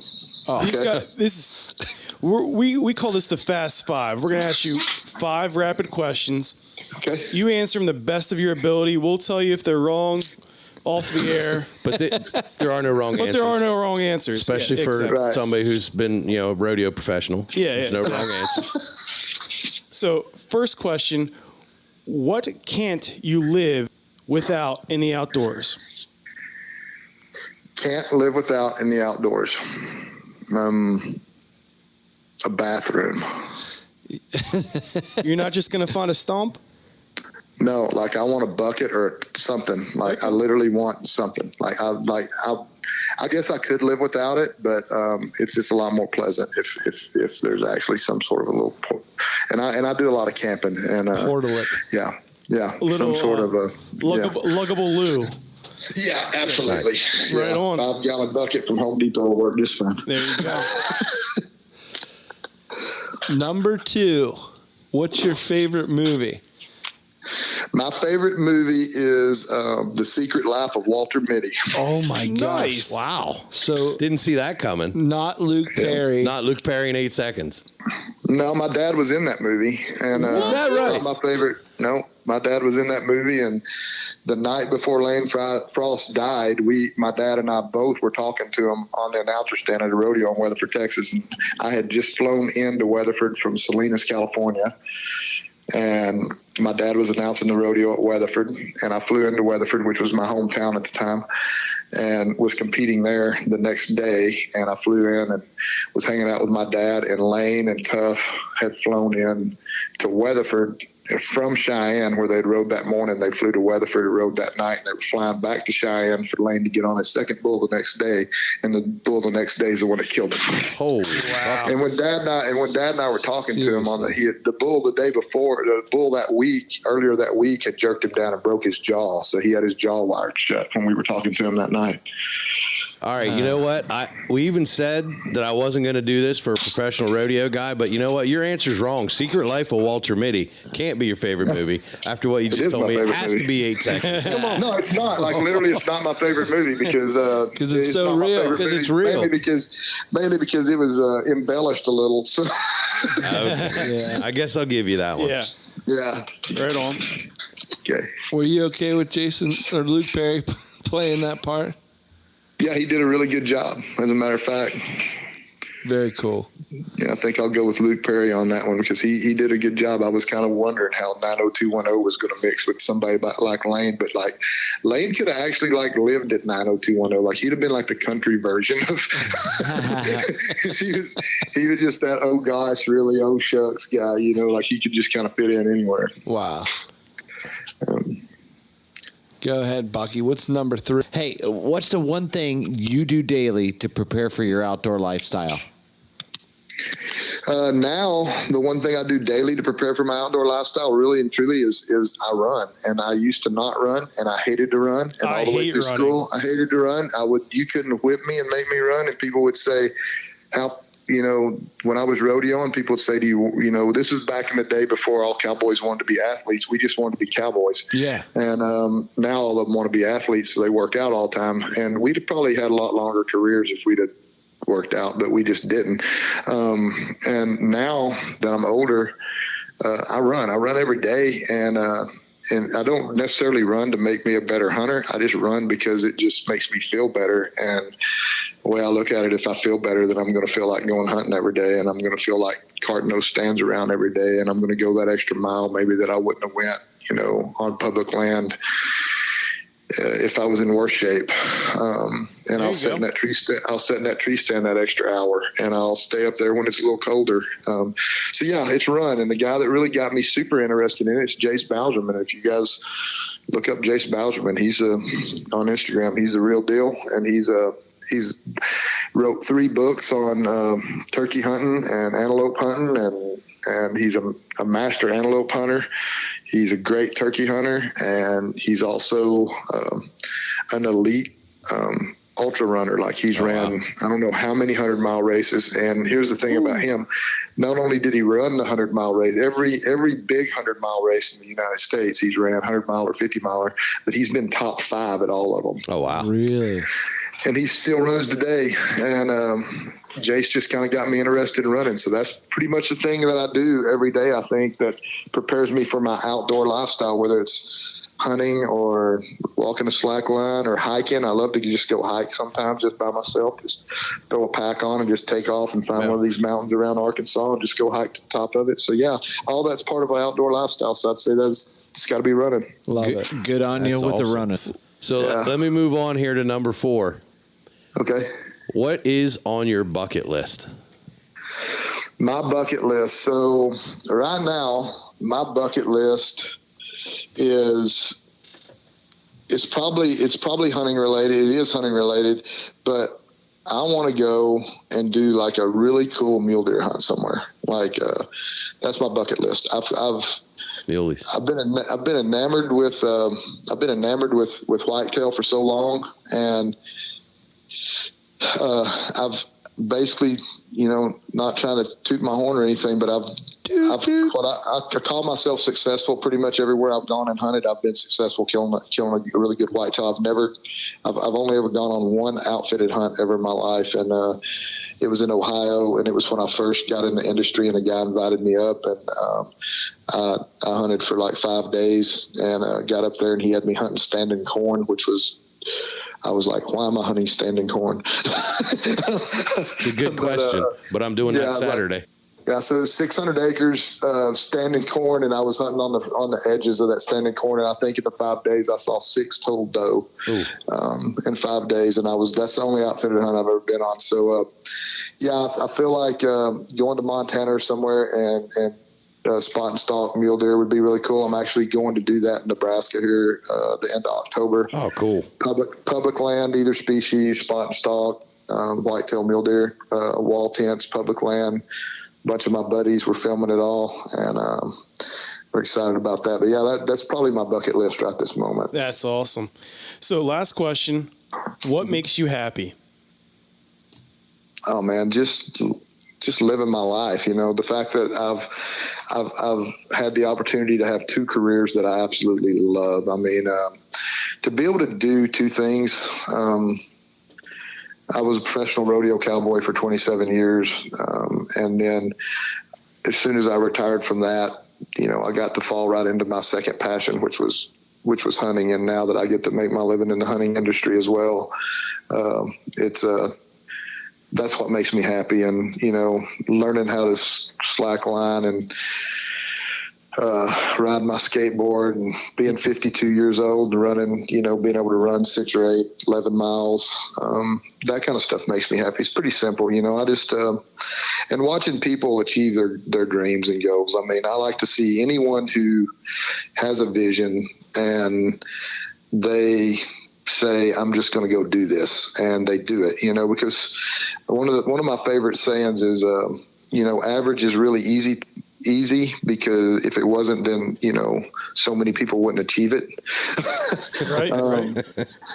We call this the Fast Five. We're going to ask you 5 rapid questions. Okay. You answer them the best of your ability. We'll tell you if they're wrong off the air. But there are no wrong answers. But there are no wrong answers. Especially for somebody who's been, a rodeo professional. There's no wrong answers. So, first question, what can't you live without in the outdoors? Can't live without in the outdoors. A bathroom. You're not just going to find a stump? No, I want a bucket or something. I literally want something. I guess I could live without it, but it's just a lot more pleasant if there's actually some sort of a little. And I do a lot of camping and portal it. Yeah, little, some sort of a luggable loo. Yeah, absolutely. Nice. Right on. 5-gallon bucket from Home Depot will work just fine. There you go. Number 2, what's your favorite movie? My favorite movie is The Secret Life of Walter Mitty. Oh my gosh! Nice. Wow. So Didn't see that coming. not Luke Perry. Not Luke Perry in 8 seconds. No, my dad was in that movie, and Is that right? it's not my favorite. No, my dad was in that movie, and the night before Lane Frost died, my dad and I both were talking to him on the announcer stand at a rodeo in Weatherford, Texas, and I had just flown into Weatherford from Salinas, California. And my dad was announcing the rodeo at Weatherford, and I flew into Weatherford, which was my hometown at the time, and was competing there the next day. And I flew in and was hanging out with my dad, and Lane and Cuff had flown in to Weatherford from Cheyenne, where they'd rode that morning. They flew to Weatherford and rode that night, and they were flying back to Cheyenne for Lane to get on his second bull the next day, and the bull the next day is the one that killed him. Holy wow. And when Dad and I were talking to him on the bull the day before, the bull earlier that week had jerked him down and broke his jaw, so he had his jaw wired shut when we were talking to him that night. All right, you know what? We even said that I wasn't going to do this for a professional rodeo guy, but you know what? Your answer's wrong. Secret Life of Walter Mitty can't be your favorite movie. After what you just told me, it has to be 8 seconds. Come on. No, it's not. Like, literally, it's not my favorite movie because it's so real. Because it's real. Mainly because it was embellished a little. So. Okay. Yeah. I guess I'll give you that one. Yeah. Right on. Okay. Were you okay with Jason or Luke Perry playing that part? Yeah, he did a really good job, as a matter of fact. Very cool. Yeah, I think I'll go with Luke Perry on that one because he did a good job. I was kind of wondering how 90210 was going to mix with somebody like Lane, but like Lane could have actually like lived at 90210. Like he'd have been like the country version of. he was just that oh gosh, really oh shucks guy. You know, like he could just kind of fit in anywhere. Wow. Go ahead, Bucky. What's number 3? Hey, what's the one thing you do daily to prepare for your outdoor lifestyle? Now, the one thing I do daily to prepare for my outdoor lifestyle really and truly is I run. And I used to not run, and I hated to run. And all the way through school, I hated to run. You couldn't whip me and make me run. And people would say, when I was rodeoing, people would say to you, this is back in the day before all cowboys wanted to be athletes. We just wanted to be cowboys. Yeah. And now all of them want to be athletes, so they work out all the time. And we'd have probably had a lot longer careers if we'd have worked out, but we just didn't. And now that I'm older, I run. I run every day, and I don't necessarily run to make me a better hunter. I just run because it just makes me feel better. And the way I look at it, if I feel better, then I'm going to feel like going hunting every day, and I'm going to feel like carting those stands around every day, and I'm going to go that extra mile maybe that I wouldn't have went, on public land if I was in worse shape. And I'll sit in that tree stand. I'll sit in that tree stand that extra hour, and I'll stay up there when it's a little colder. So yeah, it's run. And the guy that really got me super interested in it is Jace Bowserman. If you guys look up Jace Bowserman, he's on Instagram. He's the real deal, and he's wrote 3 books on turkey hunting and antelope hunting, and he's a master antelope hunter. He's a great turkey hunter, and he's also an elite ultra runner. Like he's ran, I don't know how many 100-mile races. And here's the thing about him. Not only did he run the 100-mile race, every big 100-mile race in the United States, he's ran 100-mile or 50-miler, but he's been top 5 at all of them. Oh, wow. Really? And he still runs today. And Jace just kind of got me interested in running. So that's pretty much the thing that I do every day, I think, that prepares me for my outdoor lifestyle, whether it's hunting or walking a slack line or hiking. I love to just go hike sometimes just by myself. Just throw a pack on and just take off and find one of these mountains around Arkansas and just go hike to the top of it. So, yeah, all that's part of my outdoor lifestyle. So I'd say it's got to be running. Love it. Good on you with the running. So let me move on here to number 4. Okay. What is on your bucket list? My bucket list. So right now, my bucket list it's probably hunting related. It is hunting related, but I want to go and do like a really cool mule deer hunt somewhere. Like that's my bucket list. I've been enamored with whitetail for so long, and I've basically, not trying to toot my horn or anything, but I call myself successful pretty much everywhere I've gone and hunted. I've been successful killing a really good whitetail. I've only ever gone on one outfitted hunt ever in my life, and it was in Ohio, and it was when I first got in the industry, and a guy invited me up, and I hunted for like 5 days, and got up there, and he had me hunting standing corn, I was like, why am I hunting standing corn? It's a good question, but I'm doing that Saturday. So 600 acres of standing corn, and I was hunting on the edges of that standing corn, and I think in the 5 days I saw 6 total doe in 5 days, and that's the only outfitted hunt I've ever been on. So I feel like going to Montana or somewhere and spot and stalk mule deer would be really cool. I'm actually going to do that in Nebraska here the end of October. Oh, cool. Public land, either species, spot and stalk, whitetail mule deer, wall tents, public land. A bunch of my buddies were filming it all, and we're excited about that. But yeah, that's probably my bucket list right this moment. That's awesome. So last question, what makes you happy? Oh man, just living my life. The fact that I've had the opportunity to have 2 careers that I absolutely love. I mean, to be able to do 2 things. I was a professional rodeo cowboy for 27 years. And then as soon as I retired from that, I got to fall right into my second passion, which was hunting. And now that I get to make my living in the hunting industry as well, that's what makes me happy. And, learning how to slack line and ride my skateboard, and being 52 years old and running, being able to run 6 or 8, 11 miles, that kind of stuff makes me happy. It's pretty simple. I just, and watching people achieve their dreams and goals. I mean, I like to see anyone who has a vision and they say, I'm just going to go do this, and they do it, because one of my favorite sayings is, average is really easy, because if it wasn't, then so many people wouldn't achieve it. Right.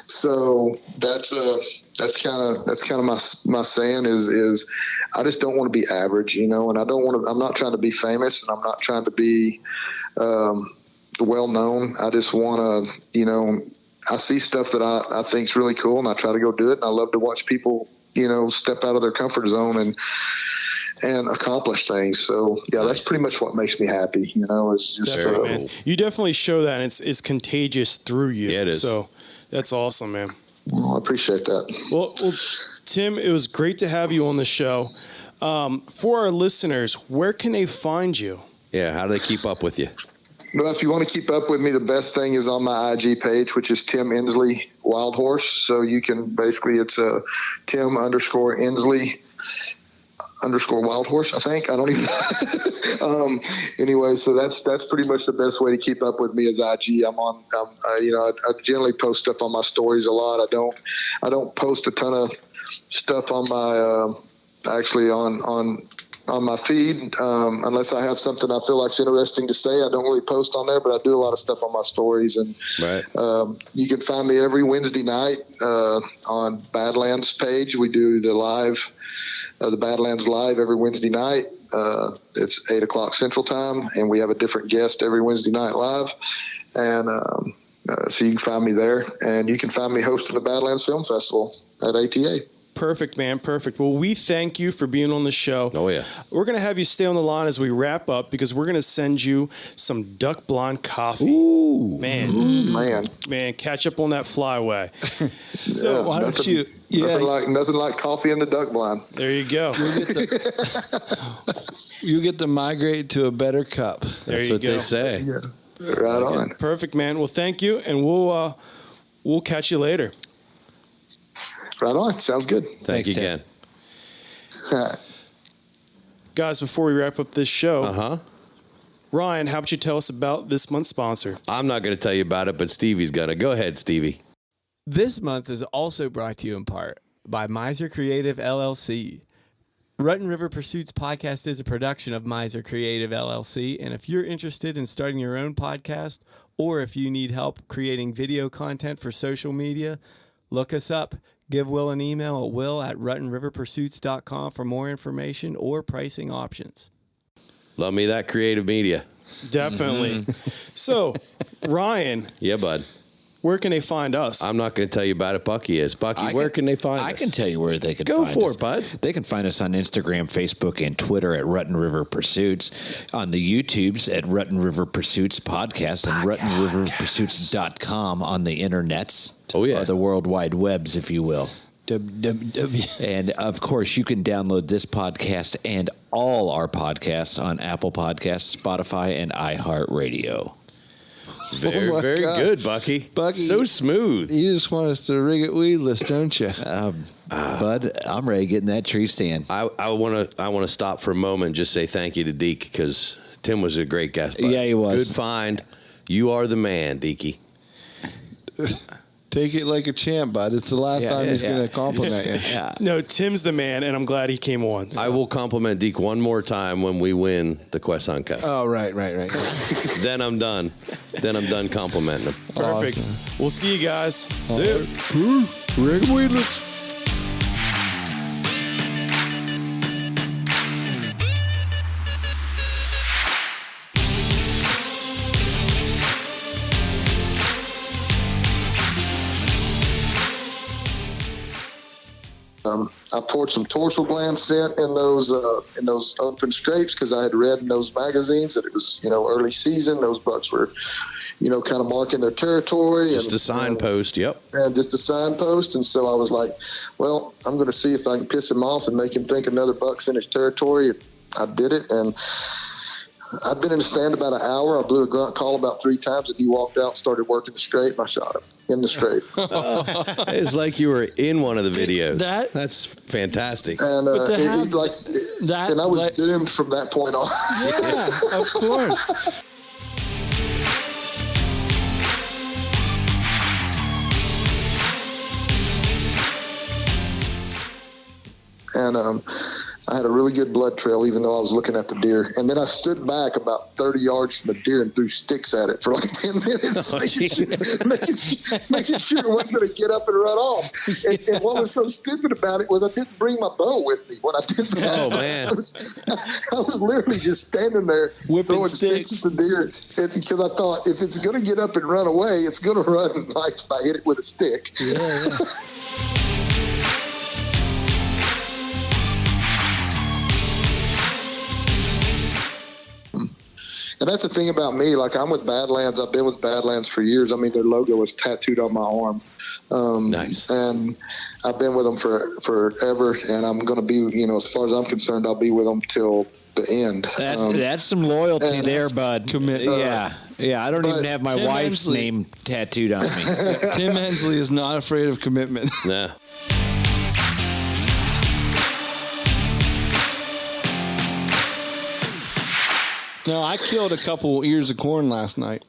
So that's kind of my saying is I just don't want to be average, and I'm not trying to be famous, and I'm not trying to be well known. I just want to, I see stuff that I think is really cool, and I try to go do it. And I love to watch people, step out of their comfort zone and accomplish things. So yeah, that's pretty much what makes me happy. It's just man. You definitely show that, and it's contagious through you. Yeah, it is. So that's awesome, man. Well, I appreciate that. Well, Tim, it was great to have you on the show. For our listeners, where can they find you? Yeah, how do they keep up with you? Well, if you want to keep up with me, the best thing is on my IG page, which is Tim Endsley Wild Horse. So you can basically, it's Tim _Endsley _Wild Horse, I think. I don't even anyway, so that's pretty much the best way to keep up with me is IG. I generally post stuff on my stories a lot. I don't post a ton of stuff on my actually on my feed unless I have something I feel like's interesting to say. I don't really post on there, but I do a lot of stuff on my stories. And you can find me every Wednesday night on Badlands page. We do the Badlands Live every Wednesday night. It's 8 o'clock Central Time, and we have a different guest every Wednesday night live. And so you can find me there, and you can find me hosting the Badlands Film Festival at ATA. Perfect, man. Perfect. Well, we thank you for being on the show. Oh, yeah. We're going to have you stay on the line as we wrap up, because we're going to send you some Duck Blonde coffee. Ooh. Man, catch up on that flyway. So why don't you... Nothing like coffee in the duck blind. There you go. You get to migrate to a better cup. That's what they say. Yeah. Right on. Perfect, man. Well, thank you, and we'll catch you later. Right on. Sounds good. Thank you again. Guys, before we wrap up this show, Ryan, how about you tell us about this month's sponsor? I'm not going to tell you about it, but Stevie's going to. Go ahead, Stevie. This month is also brought to you in part by Miser Creative LLC. Rutten River Pursuits podcast is a production of Miser Creative LLC, and if you're interested in starting your own podcast, or if you need help creating video content for social media, look us up. Give Will an email at will@ruttenriverpursuits.com for more information or pricing options. Love me that creative media. Definitely. So, Ryan. Yeah, bud. Where can they find us? I'm not going to tell you about it. Bucky is. Bucky, where can they find us? I can tell you where they can Go find for us. it, bud. They can find us on Instagram, Facebook, and Twitter at Rutten River Pursuits, on the YouTubes at Rutten River Pursuits Podcast, and RuttenRiverPursuits.com on the internets. Oh, yeah. Or the World Wide Webs, if you will. www. And, of course, you can download this podcast and all our podcasts on Apple Podcasts, Spotify, and iHeartRadio. Very, my very God. good, Bucky. Bucky, so smooth. You just want us to rig it weedless, don't you? Bud, I'm ready to get in that tree stand. I want to stop for a moment and just say thank you to Deke because Tim was a great guest. Bud. Yeah, he was. Good find. You are the man, Dekey. Take it like a champ, bud. It's the last time he's going to compliment you. No, Tim's the man, and I'm glad he came on. So. I will compliment Deke one more time when we win the Quest Hunt Cup. Oh, right. Then I'm done. Then I'm done complimenting him. Perfect. Awesome. We'll see you guys. See ya. Rig it weedless. I poured some dorsal gland scent in those open scrapes because I had read in those magazines that it was early season. Those bucks were kind of marking their territory. Just a signpost. Yep. And just a signpost. And so I was like, well, I'm going to see if I can piss him off and make him think another buck's in his territory. I did it, and I'd been in the stand about an hour. I blew a grunt call about 3 times, and he walked out and started working the scrape, and I shot him in the scrape. It's like you were in one of the videos. That's fantastic. And and I was doomed from that point on. Yeah, of course. And I had a really good blood trail, even though I was looking at the deer. And then I stood back about 30 yards from the deer and threw sticks at it for like 10 minutes, making sure it wasn't going to get up and run off. And what was so stupid about it was I didn't bring my bow with me when I did that. Oh, man. I was literally just standing there throwing sticks at the deer. Because I thought, if it's going to get up and run away, it's going to run like if I hit it with a stick. Yeah. And that's the thing about me. Like, I'm with Badlands. I've been with Badlands for years. I mean, their logo is tattooed on my arm. Nice. And I've been with them forever. And I'm going to be, as far as I'm concerned, I'll be with them till the end. That's some loyalty there, bud. Commitment. Yeah. I don't even have my Tim wife's Endsley. name tattooed on me. Tim Endsley is not afraid of commitment. Nah. No, I killed a couple ears of corn last night.